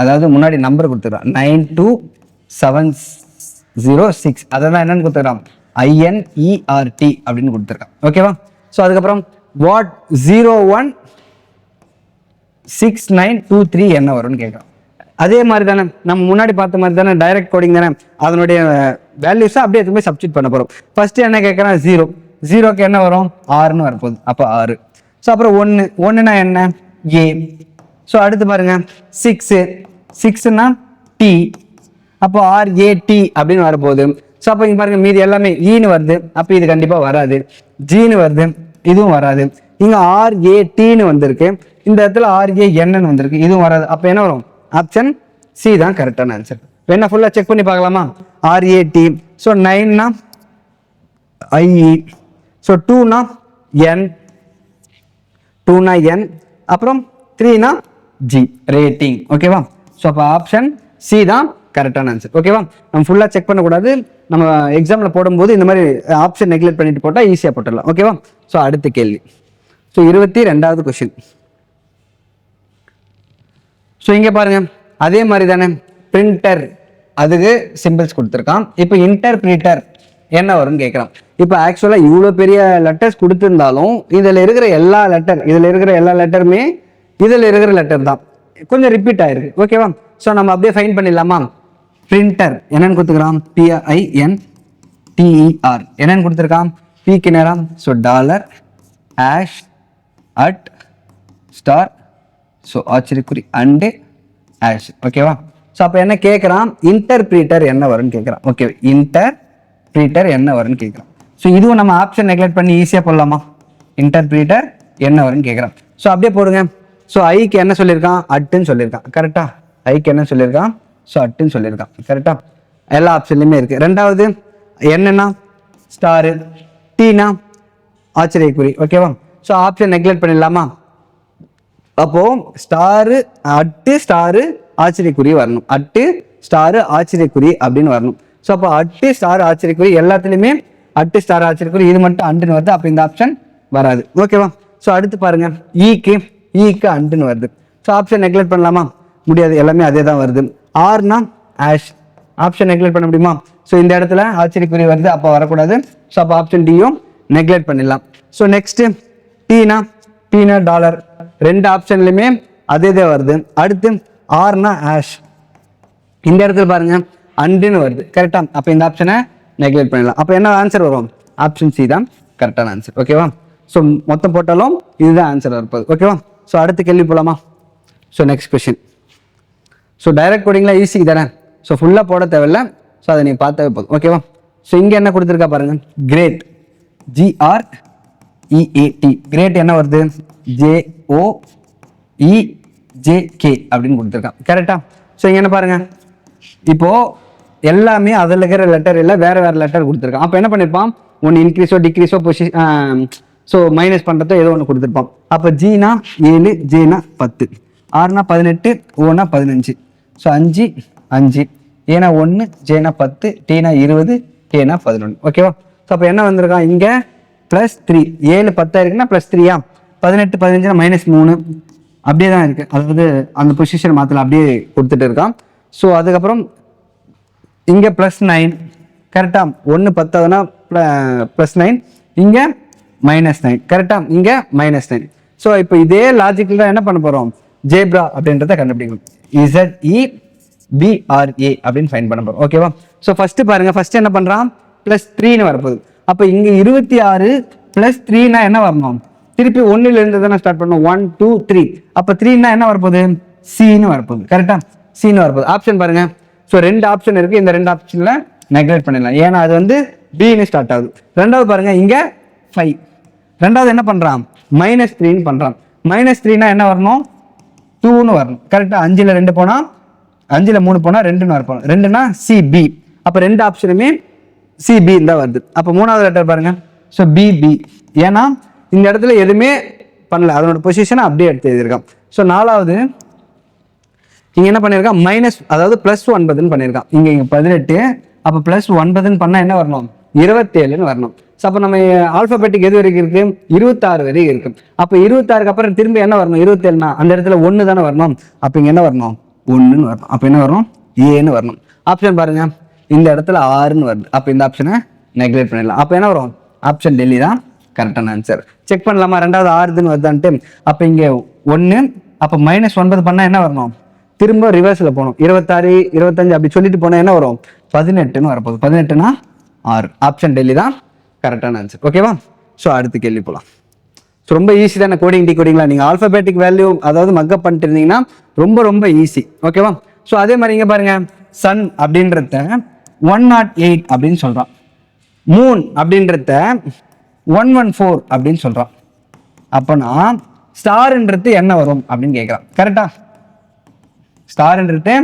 அதாவது முன்னாடி நம்பர் கொடுத்துருக்கான் 92706 அதை தான் என்னன்னு கொடுத்துருக்கான் INERT அப்படின்னு கொடுத்துருக்கான். ஓகேவா? ஸோ அதுக்கப்புறம் வாட் 016923 என்ன வரும்னு கேட்குறான். அதே மாதிரி தானே நம்ம முன்னாடி பார்த்த மாதிரி தானே டைரக்ட் கோடிங் தானே, அதனுடைய வேல்யூஸை அப்படியே எதுவுமே சப்ஸ்டிட் பண்ண போகிறோம். ஃபர்ஸ்ட் என்ன கேட்குறான் 0க்கு என்ன வரும் 6ன்னு வரப்போகுது, அப்போ 6. ஸோ அப்புறம் 1னா என்ன A. ஸோ அடுத்து பாருங்க 6னா T, அப்போ RAT அப்படின்னு வரப்போகுது. ஸோ அப்போ இங்கே பாருங்க மீதி எல்லாமே ஈன்னு வருது, அப்போ இது கண்டிப்பாக வராது. ஜின்னு வருது, இதுவும் வராது. இங்கே RATன்னு வந்திருக்கு, இந்த இடத்துல RANன்னு வந்திருக்கு, இதுவும் வராது. அப்போ என்ன வரும் ஆப்ஷன் சி தான் கரெக்டான ஆன்சர். வேணா ஃபுல்லாக செக் பண்ணி பார்க்கலாமா? RAT. ஸோ 9னா IE, ஸோ 2னா N, அப்புறம் 3னா G ரேட்டிங். ஓகேவா? ஸோ அப்போ ஆப்ஷன் சி தான் கரெக்டான ஆன்சர். ஓகேவா? நம்ம ஃபுல்லாக செக் பண்ணக்கூடாது, நம்ம எக்ஸாமில் போடும்போது இந்த மாதிரி ஆப்ஷன் நெக்லெக்ட் பண்ணிட்டு போட்டால் ஈஸியாக போட்டுடலாம். ஓகேவா? ஸோ அடுத்த கேள்வி. So 22வது question. ஸோ இங்கே பாருங்க அதே மாதிரி தானே பிரிண்டர், அதுக்கு சிம்பிள்ஸ் கொடுத்துருக்கான். இப்போ இன்டர்பிரிட்டர் என்ன வரும்னு கேட்குறான். இப்போ ஆக்சுவலாக இவ்வளோ பெரிய லெட்டர்ஸ் கொடுத்துருந்தாலும் இதில் இருக்கிற எல்லா லெட்டருமே இதில் இருக்கிற லெட்டர் தான், கொஞ்சம் ரிப்பீட் ஆயிருக்கு. ஓகேவா? ஸோ நம்ம அப்படியே ஃபைன் பண்ணிடலாமா? பிரிண்டர் என்னன்னு கொடுத்துக்கிறான் PINTER என்னன்னு கொடுத்துருக்கான் Pக்கு நேரம். So dollar hash at star, so ஆச்சரியக்குறி அண்டு ஆஷ். ஓகேவா? ஸோ அப்போ என்ன கேட்குறான் இன்டர்பிரிட்டர் என்ன வரும்னு கேட்குறான். ஓகே, இன்டர்பிரிட்டர் என்ன வரும்னு கேட்குறான். ஸோ இதுவும் நம்ம ஆப்ஷன் நெக்லெக்ட் பண்ணி ஈஸியாக போடலாமா? இன்டர்பிரிட்டர் என்ன வரும்னு கேட்குறான். ஸோ அப்படியே போடுங்க. ஸோ ஐக்கு என்ன சொல்லியிருக்கான் அட்டுன்னு சொல்லியிருக்கான். கரெக்டா? ஐக்கு என்ன சொல்லியிருக்கான்? ஸோ அட்டுன்னு சொல்லியிருக்கான். கரெக்டா? எல்லா ஆப்ஷன்லையுமே இருக்கு. ரெண்டாவது என்னன்னா ஸ்டாரு, டீனா ஆச்சரியக்குறி. ஓகேவா? ஸோ ஆப்ஷன் நெக்லெக்ட் பண்ணிடலாமா? அப்போ ஸ்டாரு அட்டு ஸ்டாரு ஆச்சரியக்குறி வரணும், அட்டு ஸ்டாரு ஆச்சரியக்குறி அப்படின்னு வரணும். ஸோ அப்போ அட்டு ஸ்டார் ஆச்சரியக்குறி எல்லாத்துலேயுமே அட்டு ஸ்டார் ஆச்சரியக்குறி, இது மட்டும் அண்டுன்னு வருது, அப்போ இந்த ஆப்ஷன் வராது. ஓகேவா? ஸோ அடுத்து பாருங்க ஈக்கு அண்டுன்னு வருது. ஸோ ஆப்ஷன் நெக்லெக்ட் பண்ணலாமா? முடியாது, எல்லாமே அதே தான் வருது. ஆர்னா ஆஷ், ஆப்ஷன் நெக்லெக்ட் பண்ண முடியுமா? ஸோ இந்த இடத்துல ஆச்சரியக்குறி வருது, அப்போ வரக்கூடாது. ஸோ அப்போ ஆப்ஷன் டியும் நெக்லெக்ட் பண்ணிடலாம். ஸோ நெக்ஸ்ட் டீனா டாலர், ரெண்டு ஆப்ஷன்லையுமே அதே தான் வருது. அடுத்து ஆர்னா ஆஷ், இந்த இடத்துல பாருங்க அண்டுன்னு வருது. கரெக்டா? அப்போ இந்த ஆப்ஷனை நெக்லெக்ட் பண்ணிடலாம். அப்போ என்ன ஆன்சர் வரும்? ஆப்ஷன் சி தான் கரெக்டான ஆன்சர். ஓகேவா? ஸோ மொத்தம் போட்டாலும் இதுதான் ஆன்சர் இருப்பது. ஓகேவா? ஸோ அடுத்த கேள்வி போகலாமா? So next question. So direct கோடிங்லாம் ஈஸி தானே, ஸோ ஃபுல்லாக போட தேவையில்ல, ஸோ அதை நீங்கள் பார்த்தாவே போதும். ஓகேவா? ஸோ இங்கே என்ன கொடுத்துருக்கா பாருங்க, கிரேட் GREAT, கிரேட் என்ன வருது JOEJK அப்படின்னு கொடுத்துருக்கான். கரெக்டா? ஸோ இங்கே என்ன பாருங்க, இப்போ எல்லாமே அதில் இருக்கிற லெட்டர் இல்லை, வேற லெட்டர் கொடுத்துருக்கான். அப்போ என்ன பண்ணியிருப்பான், ஒன்று இன்க்ரீஸோ டிக்ரீஸோ ஸோ மைனஸ் பண்ணுறதோ ஏதோ ஒன்று கொடுத்துருப்பான். அப்போ ஜினா 7, ஜேனா 10, ஆர்னா 18, ஓனா 15, ஸோ 5 5, ஏனா 1, ஜேனா 10, டீனா 20, கேனா 11. ஓகேவா? ஸோ அப்போ என்ன வந்திருக்கான் இங்கே +3, 7 10 இருக்குன்னா +3, 18 15 -3 அப்படியே தான் இருக்கு, அதாவது அந்த பொசிஷன் மாற்றல அப்படியே கொடுத்துட்டு இருக்கான். ஸோ அதுக்கப்புறம் இங்கே +9, கரெக்டா? 1 10 +9, இங்கே -9, கரெக்டா? இங்கே -9. ஸோ இப்போ இதே லாஜிக்கில் தான் என்ன பண்ண போகிறோம், ஜேப்ரா அப்படின்றத கண்டுபிடிக்கணும். ZEBRA அப்படின்னு ஃபைன் பண்ண போகிறோம். ஓகேவா? ஸோ ஃபர்ஸ்ட் பாருங்க, ஃபர்ஸ்ட் என்ன பண்ணுறான் +3ன்னு வரப்போகுது. அப்போ இங்கே 26 +3னா என்ன வரணும், திருப்பி 1லேருந்து தானே ஸ்டார்ட் பண்ணணும், 1 2 3. அப்போ 3னா என்ன வரப்போகுது, சின்னு வரப்போகுது. கரெக்டா? சின்னு வரப்போகுது. ஆப்ஷன் பாருங்க, ஸோ 2 ஆப்ஷன் இருக்கு, இந்த 2 ஆப்ஷன்ல நெக்லெக்ட் பண்ணிடலாம், ஏன்னா அது வந்து பின்னு ஸ்டார்ட் ஆகுது. ரெண்டாவது பாருங்க இங்க 5, ரெண்டாவது என்ன பண்றான் -3ன்னு பண்றான். -3னா என்ன வரணும், 2ன்னு வரணும். கரெக்டா? 5ல் 2 போனா 5ல் 3 போனா 2ன்னு வரப்போம், 2னா CB. அப்போ 2 ஆப்ஷனுமே CB தான் வருது. அப்போ மூணாவது லெட்டர் பாருங்க, ஸோ BB, ஏன்னா இந்த இடத்துல எதுவுமே பண்ணல, அதனோட பொசிஷனை அப்படியே எடுத்து எழுதியிருக்கான். ஸோ நாலாவது இங்க என்ன பண்ணியிருக்கான் அதாவது +9ன்னு பண்ணியிருக்கான். இங்க 18, அப்போ +9ன்னு பண்ணா என்ன வரணும், 27ன்னு வரணும். ஸோ அப்போ நம்ம ஆல்ஃபபெட்டிக் எது வரைக்கும் இருக்கு 26 வரைக்கும் இருக்கு. அப்போ 26க்கு அப்புறம் திரும்பி என்ன வரணும் 27னா அந்த இடத்துல 1 தானே வரணும். அப்போ இங்க என்ன வரணும் 1ன்னு வரணும். அப்போ என்ன வரணும் ஏன்னு வரணும். ஆப்ஷன் பாருங்க இந்த இடத்துல 6ன்னு வருது. அப்போ இந்த ஆப்ஷனை நெக்லெக்ட் பண்ணிடலாம். அப்போ என்ன வரும் ஆப்ஷன் டெல்லி தான் கரெக்டான ஆன்சர். செக் பண்ணலாமா ரெண்டாவது 6ன்னு வருதான்ட்டு. அப்போ இங்கே 1 அப்போ -9 பண்ணா என்ன வரணும் திரும்ப ரிவர்ஸ்ல போகணும் 26 25 அப்படி சொல்லிட்டு போனா என்ன வரும் 18ன்னு வரப்போகுது. 18னா 6. ஆப்ஷன் டெல்லி தான் கரெக்டான ஆன்சர். ஓகேவா. ஸோ அடுத்த கேள்வி போகலாம். ஸோ ரொம்ப ஈஸி தானே கோடிங் டிகோடிங்லாம். நீங்கள் ஆல்ஃபபெட்டிக் வேல்யூ அதாவது மக்கப் பண்ணிட்டு இருந்தீங்கன்னா ரொம்ப ரொம்ப ஈஸி. ஓகேவா. ஸோ அதே மாதிரி இங்கே பாருங்க சன் அப்படின்றத 108 அப்படின்னு சொல்கிறான். மூன் அப்படின்றத 114 அப்படின்னு சொல்கிறான். அப்போனா ஸ்டார்ன்றது என்ன வரும் அப்படின்னு கேட்குறான். கரெக்டா ஸ்டார்ன்றது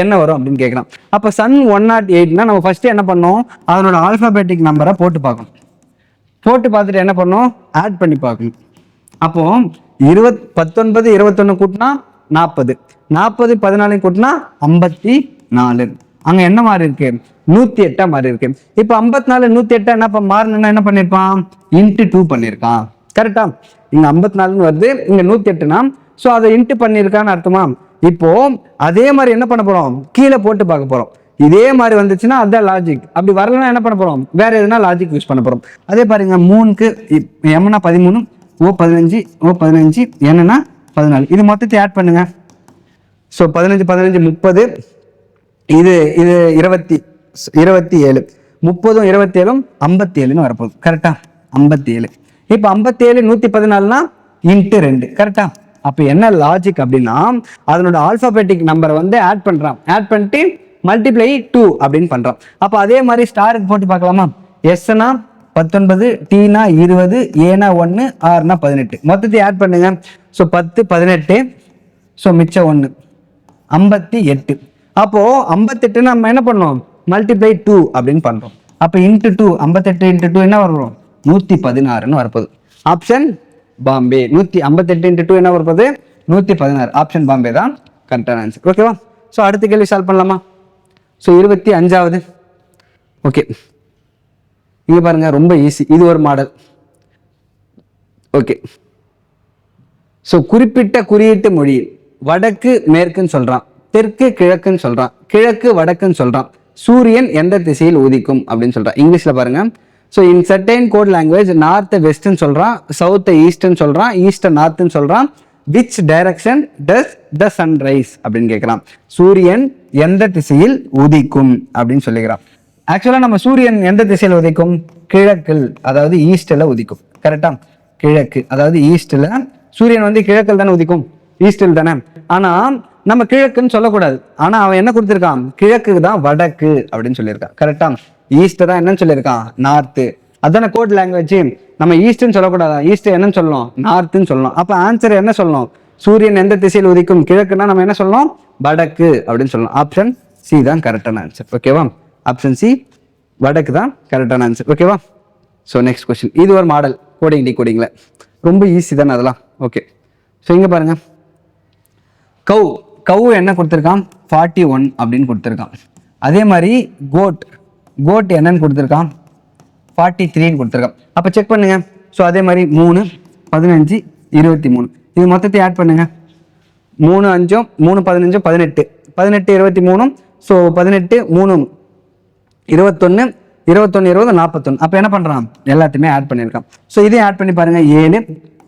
என்ன வரும் அப்படின்னு கேட்குறான். அப்போ சன் 108னா நம்ம ஃபர்ஸ்ட் என்ன பண்ணோம் அதனோட ஆல்ஃபபெட்டிக் நம்பரை போட்டு பார்க்கணும். போட்டு பார்த்துட்டு என்ன பண்ணோம் ஆட் பண்ணி பார்க்கணும். அப்போ 19 21 கூட்டினா 40 40 14 கூட்டினா 54. அங்க என்ன மாதிரி இருக்கு 108 மாதிரி இருக்கு. இப்போ 54 108 என்ன மாறணும்னா என்ன பண்ணிருப்பான் இன்ட்டு 2 பண்ணிருக்கான். கரெக்டா இங்க 54 வருது இங்க 108னா ஸோ அதை இன்ட்டு பண்ணிருக்கான்னு அர்த்தமா. இப்போ அதே மாதிரி என்ன பண்ண போறோம் கீழே போட்டு பார்க்க போறோம். இதே மாதிரி வந்துச்சுன்னா அதுதான் லாஜிக். அப்படி வரலன்னா என்ன பண்ண போறோம் வேற எதுனா லாஜிக் யூஸ் பண்ண போறோம். அதே பாருங்க 3க்கு எம்னா 13 ஓ 15 ஓ 15 என்னன்னா 14 இது மொத்தத்தை ஆட் பண்ணுங்க. ஸோ 15 15 30 இது இது 27 30 27 57ன்னு வரப்போகுது. கரெக்டா 57. இப்போ 57 114னா இன்ட்டு 2 கரெக்டா. அப்போ என்ன லாஜிக் அப்படின்னா அதனோட ஆல்ஃபபெட்டிக் நம்பரை வந்து ஆட் பண்றான். ஆட் பண்ணிட்டு மல்டிப்ளை 2 அப்படின்னு பண்றான். அப்போ அதே மாதிரி ஸ்டாருக்கு போட்டு பார்க்கலாமா. எஸ்னா 19 டீனா 20 ஏனா 1 ஆர்னா 18 மொத்தத்தை ஆட் பண்ணுங்க. ஸோ 10 18 ஸோ மிச்சம் 1 58. அப்போ 58 நம்ம என்ன பண்ணோம் மல்டிப்ளை 2 அப்படின்னு பண்றோம். அப்போ இன்ட்டு 2 58 இன்ட்டு 2 என்ன வரும் 116ன்னு வரப்போகுது. ஆப்ஷன் பாம்பே 158 இன்ட்டு 2 என்ன வரப்போகுது 116. ஆப்ஷன் பாம்பே தான் கரெக்டான ஆன்சர். ஓகேவா. ஸோ அடுத்த கேள்வி சால்வ் பண்ணலாமா. ஸோ 25வது. ஓகே இங்க பாருங்க ரொம்ப ஈஸி. இது ஒரு மாடல். ஓகே ஸோ குறிப்பிட்ட குறியீட்டு மொழியில் வடக்கு மேற்குன்னு சொல்றான், தெற்கு கிழக்குன்னு சொல்றான், கிழக்கு வடக்குன்னு சொல்றான், சூரியன் எந்த திசையில் உதிக்கும் அப்படின்னு சொல்றான். இங்கிலீஷ்ல பாருங்க. So in certain code language north வெஸ்ட்னு சொல்றான், சவுத் ஈஸ்ட்னு சொல்றான், ஈஸ்ட் நார்த்னு சொல்றான். Which direction does the sun rise அப்படின்னு கேட்கலாம். சூரியன் எந்த திசையில் உதிக்கும் அப்படின்னு சொல்லிக்கிறான். ஆக்சுவலா நம்ம சூரியன் எந்த திசையில் உதிக்கும் கிழக்கில் அதாவது ஈஸ்ட்ல உதிக்கும். கரெக்டா கிழக்கு அதாவது ஈஸ்ட்ல சூரியன் வந்து கிழக்கில் தானே உதிக்கும் ஈஸ்டில் தானே. ஆனா நம்ம கிழக்குன்னு சொல்லக்கூடாது. ஆனா அவன் என்ன கொடுத்திருக்கான் கிழக்கு தான் வடக்கு அப்படின்னு சொல்லியிருக்கான். கரெக்டா ஈஸ்ட் தான் என்னன்னு சொல்லியிருக்கான் நார்த்து. அதான கோட் லாங்குவேஜ். நம்ம ஈஸ்ட்னு சொல்லக்கூடாது. ஈஸ்ட் என்னன்னு சொல்லணும் நார்த்துன்னு சொல்லணும். அப்ப ஆன்சர் என்ன சொல்லணும் சூரியன் எந்த திசையில் உதிக்கும் கிழக்குன்னா நம்ம என்ன சொல்லணும் வடக்கு அப்படின்னு சொல்லணும். ஆப்ஷன் சி தான் கரெக்டான ஆன்சர். ஓகேவா. ஆப்ஷன் சி வடக்கு தான் கரெக்டான ஆன்சர். ஓகேவா. So next question. இது ஒரு மாடல் கோடிங் டிகோடிங்ல ரொம்ப ஈஸி தானே அதெல்லாம். ஓகே ஸோ இங்க பாருங்க கவு என்ன கொடுத்துருக்கான் 41 அப்படின்னு கொடுத்துருக்கான். அதே மாதிரி கோட் என்னன்னு கொடுத்துருக்கான் 43ன்னு கொடுத்துருக்கான். அப்போ செக் பண்ணுங்க. ஸோ அதே மாதிரி 3 15 23 இது மொத்தத்தை ஆட் பண்ணுங்க. 3 5 3 15 18 18 23 ஸோ 18 3 21 21 20 41. அப்போ என்ன பண்றான் எல்லாத்தையுமே ஆட் பண்ணியிருக்கான். ஸோ இதையும் ஆட் பண்ணி பாருங்க 7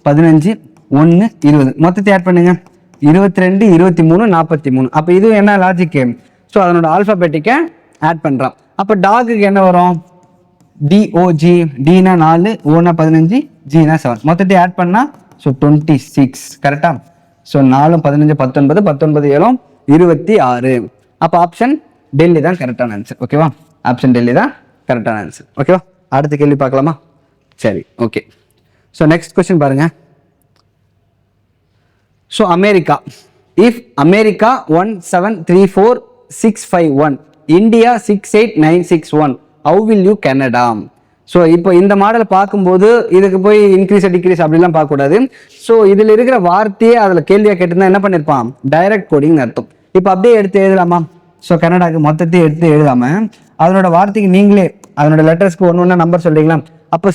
15 1 20 மொத்தத்தை ஆட் பண்ணுங்க 22 23 43. அப்போ இது என்ன லாஜிக் ஸோ அதனோட ஆல்ஃபபெட்டிக்கை ஆட் பண்றான். அப்போ டாகுக்கு என்ன வரும் DOG டீனா 4 ஓனா 15 ஜீனா 7 மொத்தத்தை ஆட் பண்ணா ஸோ 26. கரெக்டா. ஸோ 4 15 19 19 7 26. அப்போ ஆப்ஷன் டெல்லி தான் கரெக்டான ஆன்சர். ஓகேவா. ஆப்ஷன் டெல்லி தான் கரெக்டான ஆன்சர். ஓகேவா. அடுத்த கேள்வி பார்க்கலாமா. சரி ஓகே. ஸோ நெக்ஸ்ட் கொஸ்டின் பாருங்க. So America if America 1734651 India 68961 how will you Canada. So இப்போ இந்த மாடலை பார்க்கும்போது இதுக்கு போய் இன்க்ரீஸ் டிக்ரீஸ் அப்படிலாம் பார்க்கக்கூடாது. ஸோ இதில் இருக்கிற வார்த்தையே அதில் கேள்வியாக கேட்டிருந்தா என்ன பண்ணியிருப்பான் டைரக்ட் கோடிங்னு அர்த்தம். இப்போ அப்படியே எடுத்து எழுதலாமா. ஸோ கனடாக்கு மொத்தத்தையும் எடுத்து எழுதாம அதனோட வார்த்தைக்கு நீங்களே அதனோட லெட்டர்ஸ்க்கு ஒன்று ஒன்றா நம்பர் சொல்றீங்களா. அப்போ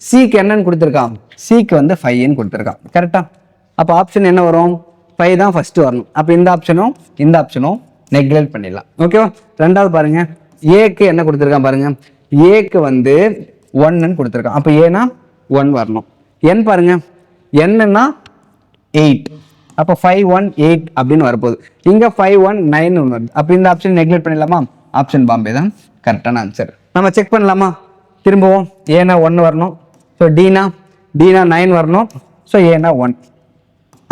சிக்கு என்னன்னு கொடுத்துருக்கான், சிக்கு வந்து 5ன்னு கொடுத்துருக்கான். கரெக்டா? அப்போ ஆப்ஷன் என்ன வரும், 5 தான் ஃபர்ஸ்ட் வரணும். அப்போ இந்த ஆப்ஷனும் நெக்லெக்ட் பண்ணிடலாம். ஓகேவா? ரெண்டாவது பாருங்க, ஏக்கு என்ன கொடுத்துருக்கான் பாருங்க, ஏக்கு வந்து 1ன்னு கொடுத்துருக்கான். அப்போ ஏனா 1 வரணும். என் பாருங்க, என்னன்னா 8. அப்போ 5 1 8 அப்படின்னு வரப்போகுது. இங்க 5 1 9 வருது. அப்போ இந்த ஆப்ஷன் நெக்லெக்ட் பண்ணிடலாமா? ஆப்ஷன் பாம்பே தான் கரெக்டான ஆன்சர். நம்ம செக் பண்ணலாமா? திரும்பவும் ஏனா 1 வரணும். ஸோ டீனா 9 வரணும். ஸோ ஏனா 1.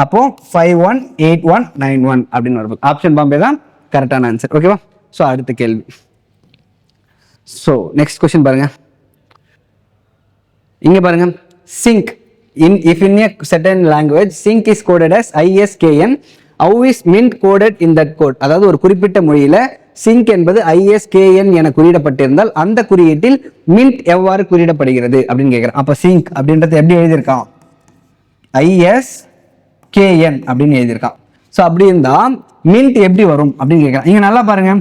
அப்போ 5 1 8 1 9 1 அப்படின்னு வருது. ஆப்ஷன் பாம்பே தான் கரெக்டான ஆன்சர். ஓகேவா? ஸோ அடுத்த கேள்வி. ஸோ நெக்ஸ்ட் கொஸ்டின் பாருங்க. இங்க பாருங்க, sync if in a certain language sync is coded as ISKN, how is mint coded in that code? அதாவது ஒரு குறிப்பிட்ட மொழியில sync என்பது ISKN என குறியிடப்பட்டிருந்தால் அந்த குறியீட்டில் mint எவ்வாறு குறியிடப்படுகிறது அப்படின்னு கேட்கிறேன். அப்ப sync அப்படின்றது எப்படி எழுதியிருக்கான், ISKN அப்படின்னு எழுதியிருக்கான். ஸோ அப்படி இருந்தா மின்ட் எப்படி வரும் அப்படின்னு கேட்கறான். இங்க நல்லா பாருங்க,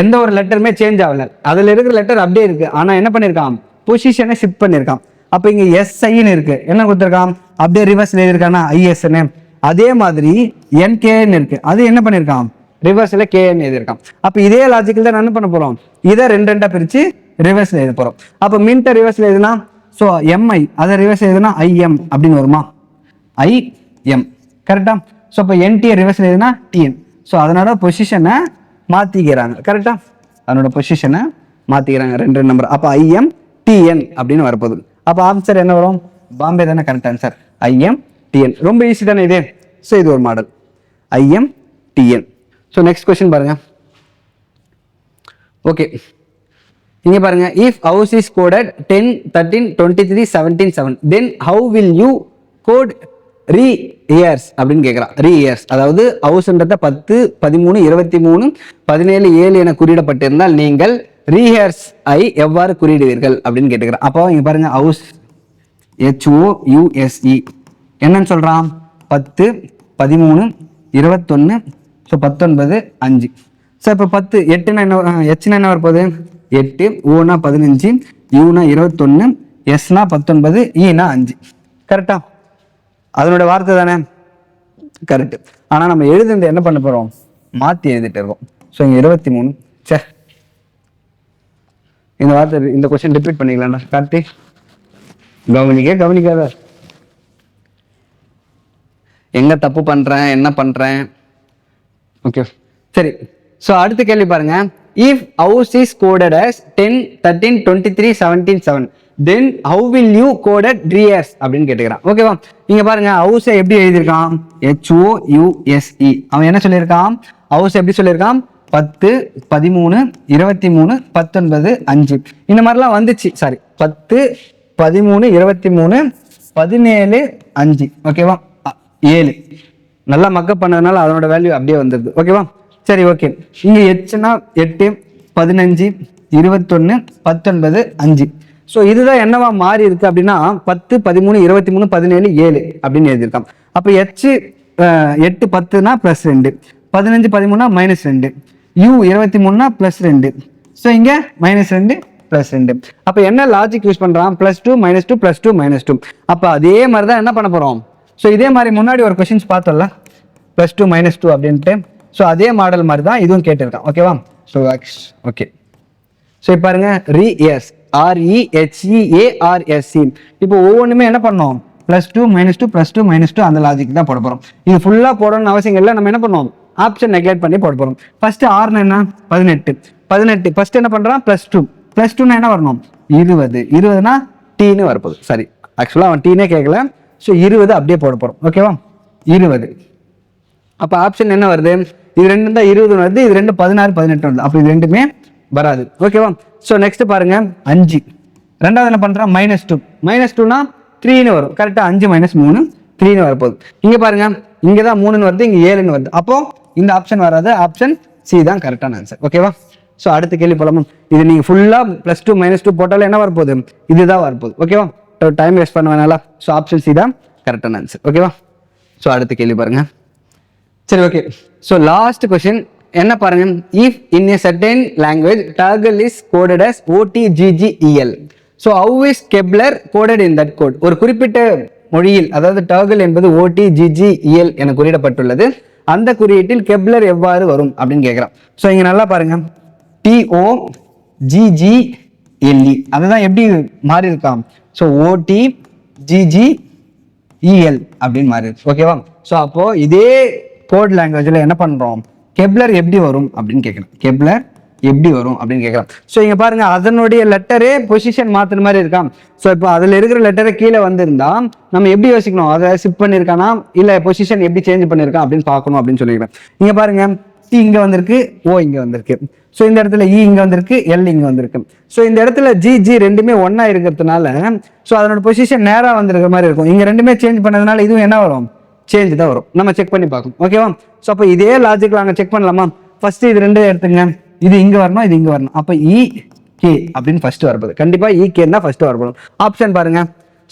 எந்த ஒரு லெட்டருமே சேஞ்ச் ஆகல, அதுல இருக்கிற லெட்டர் அப்படியே இருக்கு. ஆனா என்ன பண்ணிருக்கான், பொசிஷனை ஷிஃப்ட் பண்ணிருக்கான். அப்ப இங்க SIன்னு இருக்கு, என்ன கொடுத்துருக்கான், அப்படியே ரிவர்ஸ்ல எழுதிருக்கானா ISன்னு. அதே மாதிரி NKன்னு இருக்கு, அது என்ன பண்ணிருக்கான், ரிவர்ஸ்ல KN எழுதிருக்கான். அப்ப இதே லாஜிக்கல் தான் என்ன பண்ண போறோம், இதை ரெண்டா பிரிச்சு ரிவர்ஸ்ல எழுத போறோம். அப்ப மின்ட்ட ரிவர்ஸ்ல எழுதுனா ஸோ MI, அதை ரிவர்ஸ் எழுதுனா IM அப்படின்னு வருமா, IM. கரெக்டா? ஸோ இப்போ NT ரிவர்ஸ்ல எழுதுனா TN. ஸோ அதனோட பொசிஷனை மாத்திக்கிறாங்க. கரெக்டா? அதனோட பொசிஷனை மாத்திக்கிறாங்க, ரெண்டு நம்பர். அப்போ IM TN அப்படின்னு வரப்போகுது. அப்போ ஆன்சர் என்ன வரும், பாம்பே தானே கரெக்ட் ஆன்சர், IM TN. ரொம்ப ஈஸி தானே இது. ஸோ இது ஒரு model, IM TN. So next question பாருங்க. ஓகே, இங்க பாருங்க, if house is coded 10 13 23 17 7 then how will you code re-years அப்படின்னு கேட்குறான். re-years அதாவது ஹவுஸ்ன்றத 10 13 23 17 7 என குறியிடப்பட்டிருந்தால் நீங்கள் re-years ஐ எவ்வாறு குறியிடுவீர்கள் அப்படின்னு கேட்டுக்கிறான். அப்போ இங்க பாருங்க, ஹவுஸ் HOUSE என்னன்னு சொல்றான், 10 13 21 ஸோ 19 5. ஸோ இப்போ 10 8னா என்ன, Hனா என்ன வரப்போகுது 8, Oனா 15, Uனா 21, Sனா 19, Eனா 5. கரெக்டா? அதனுடைய வார்த்தை தானே கரெக்ட். ஆனா நம்ம எழுதுறது என்ன பண்ண போறோம், மாத்தி எழுதிட்டு இருக்கோம். ஸோ இங்க 23. சே, இந்த வார்த்தை, இந்த கொஸ்டின் ரிப்பீட் பண்ணிக்கலாம்டா கார்த்தி. கவனிக்காத எங்க தப்பு பண்றேன், என்ன பண்றேன். ஓகே சரி. ஸோ அடுத்த கேள்வி பாருங்க, if house is coded as 10 13 23 17 7 then how will you code it re-years அப்படின்னு கேட்டுக்கிறான். ஓகேவா? இங்க பாருங்க, ஹவுஸை எப்படி எழுதியிருக்கான், HOUSE. அவன் என்ன சொல்லியிருக்கான், ஹவுஸ் எப்படி சொல்லியிருக்கான், 10 13 23 19 5 இந்த மாதிரிலாம் வந்துச்சு. சாரி, 10 13 23 17 5. ஓகேவா? 7 நல்லா மக்கப் பண்ணதுனால அதனோட வேல்யூ அப்படியே வந்துருது. ஓகேவா? சரி ஓகே. இங்க Hனா 8 15 21 19 5. ஸோ இதுதான் என்னவா மாறி இருக்கு அப்படின்னா 10 13 23 17 7 அப்படின்னு எழுதியிருக்கான். அப்போ H 8 10னா +2, 15 13னா -2, U 23னா +2. ஸோ இங்க -2 +2. அப்போ என்ன லாஜிக் யூஸ் பண்றான், +2 -2 +2 -2. அப்போ அதே மாதிரி தான் என்ன பண்ண போறோம். ஸோ இதே மாதிரி முன்னாடி ஒரு கொஸ்டின்ஸ் பார்த்தோம்ல, +2 -2 அப்படின்ட்டு. ஸோ அதே மாடல் மாதிரி தான் இதுவும் கேட்டிருக்கான். ஓகேவா? So okay. ஸோ இப்போ பாருங்க, re-years REHEARS. இப்போ ஒவ்வொன்றுமே என்ன பண்ணோம், +2 -2 +2 -2 அந்த லாஜிக் தான் போட போறோம். இது ஃபுல்லா போடணும்னு அவசியம் இல்லை. நம்ம என்ன பண்ணுவோம், ஆப்ஷன் நெக்லெக்ட் பண்ணி போட போறோம். ஃபர்ஸ்ட் R என்ன 18 ஃபர்ஸ்ட் என்ன பண்றான், +2னா என்ன வரணும் 20, 20னா Tன்னு வரப்போகுது. சாரி, ஆக்சுவலா அவன் Tனே கேட்கல. ஸோ 20 அப்படியே போட போறோம். ஓகேவா? 20. அப்போ ஆப்ஷன் என்ன வருது, இது ரெண்டு தான் 20 வருது, இது ரெண்டு 16 18 வருது. அப்போ இது ரெண்டுமே வராது. ஓகேவா? ஸோ நெக்ஸ்ட் பாருங்க, 5. ரெண்டாவது என்ன பண்றான், -2. -2னா 3ன்னு வரும். கரெக்டா? 5 -3 3ன்னு வரப்போகுது. இங்க பாருங்க, இங்கதான் 3ன்னு வருது, இங்க 7ன்னு வருது. அப்போ இந்த ஆப்ஷன் வராது, ஆப்ஷன் C தான் கரெக்டான ஆன்சர். ஓகேவா? ஸோ அடுத்த கேள்வி போலாமா. இது நீங்க ஃபுல்லா +2 -2 போட்டாலும் என்ன வரப்போகுது, இதுதான் வரப்போகுது. ஓகேவா? டைம் வேஸ்ட் பண்ண வேணால. ஸோ ஆப்ஷன் C தான் கரெக்டான ஆன்சர். ஓகேவா? ஸோ அடுத்த கேள்வி பாருங்க. சரி ஓகே. ஸோ லாஸ்ட் கொஸ்டின் என்ன பாருங்க, if in a certain language toggle is coded as OTGGEL. So how is Kepler coded in that code? ஒரு குறிப்பிட்ட மொழியில், அதாவது டர்கிள் என்பது OTGGEL என குறியிடப்பட்டுள்ளது. அந்த குறியீட்டில் கெப்லர் எவ்வாறு வரும் அப்படின்னு கேட்குறான். ஸோ இங்க நல்லா பாருங்க, TOGGLE அதுதான் எப்படி மாறி இருக்கான். ஸோ OTGGEL அப்படின்னு மாறி இருக்கு. ஓகேவா? ஸோ அப்போ இதே கோட் லாங்குவேஜ்ல என்ன பண்றோம், கெப்லர் எப்படி வரும் அப்படின்னு கேட்கலாம். கெப்லர் எப்படி வரும் அப்படின்னு கேட்கலாம். ஸோ இங்க பாருங்க, அதனுடைய லெட்டரே பொசிஷன் மாத்துற மாதிரி இருக்கான். ஸோ இப்போ அதுல இருக்கிற லெட்டரை கீழே வந்திருந்தா நம்ம எப்படி யோசிக்கணும், அதை ஷிஃப்ட் பண்ணிருக்கானா இல்ல பொசிஷன் எப்படி சேஞ்ச் பண்ணிருக்கான் அப்படின்னு பார்க்கணும் அப்படின்னு சொல்லிக்கிறேன். இங்க பாருங்க, சி இங்க வந்திருக்கு, ஓ இங்க வந்திருக்கு. ஸோ இந்த இடத்துல இ இங்க வந்திருக்கு, எல் இங்க வந்திருக்கு. ஸோ இந்த இடத்துல ஜி ரெண்டுமே ஒன்னா இருக்கிறதுனால ஸோ அதனோட பொசிஷன் நேரா வந்திருக்கிற மாதிரி இருக்கும். இங்க ரெண்டுமே சேஞ்ச் பண்ணதுனால இதுவும் என்ன வரும், சேஞ்ச் தான் வரும். நம்ம செக் பண்ணி பார்க்கணும். ஓகேவா? ஸோ அப்போ இதே லாஜிக்ல நாங்கள் செக் பண்ணலாமா? ஃபர்ஸ்ட் இது ரெண்டு எடுத்துங்க, இது இங்க வரணும், இது இங்க வரணும். அப்ப EK அப்படின்னு ஃபர்ஸ்ட் வரப்போகுது. கண்டிப்பா EK தான் ஃபர்ஸ்ட் வரப்போகும். ஆப்ஷன் பாருங்க,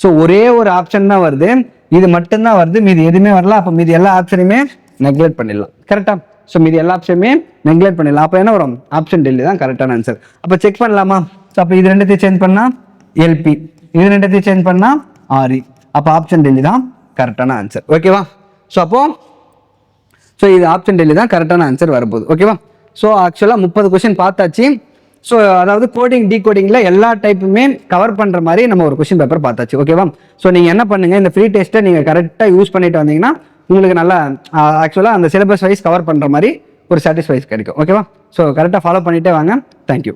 ஸோ ஒரே ஒரு ஆப்ஷன் தான் வருது, இது மட்டும்தான் வருது, மீதி எதுவுமே வரல. அப்ப மீதி எல்லா ஆப்ஷனையுமே நெக்லெக்ட் பண்ணிடலாம். கரெக்டா? ஸோ மீதி எல்லா ஆப்ஷனுமே நெக்லெக்ட் பண்ணிடலாம். அப்ப என்ன வரும், ஆப்ஷன் டெல்லி தான் கரெக்டான ஆன்சர். அப்ப செக் பண்ணலாமா? ஸோ அப்ப இது ரெண்டுத்தையும் சேஞ்ச் பண்ணா LP, இது ரெண்டுத்தையும் சேஞ்ச் பண்ணா RE. அப்ப ஆப்ஷன் டெல்லி தான் கரெக்டான ஆன்சர். ஓகேவா? ஸோ இது ஆப்ஷன் டெல்லி தான் கரெக்டான ஆன்சர் வரப்போகுது. ஓகேவா? ஸோ ஆக்சுவலாக 30 கொஸ்டின் பார்த்தாச்சு. ஸோ அதாவது கோடிங் டீகோடிங்கில் எல்லா டைப்புமே கவர் பண்ணுற மாதிரி நம்ம ஒரு கொஸ்டின் பேப்பர் பார்த்தாச்சு. ஓகேவா? ஸோ நீங்கள் என்ன பண்ணுங்க, இந்த ஃப்ரீ டெஸ்ட்டை நீங்கள் கரெக்டாக யூஸ் பண்ணிட்டு வந்தீங்கன்னா உங்களுக்கு நல்லா ஆக்சுவலாக அந்த சிலபஸ் வைஸ் கவர் பண்ணுற மாதிரி ஒரு சாட்டிஸ்ஃபைஸ் கிடைக்கும். ஓகேவா? ஸோ கரெக்டாக ஃபாலோ பண்ணிட்டே வாங்க. தேங்க்யூ.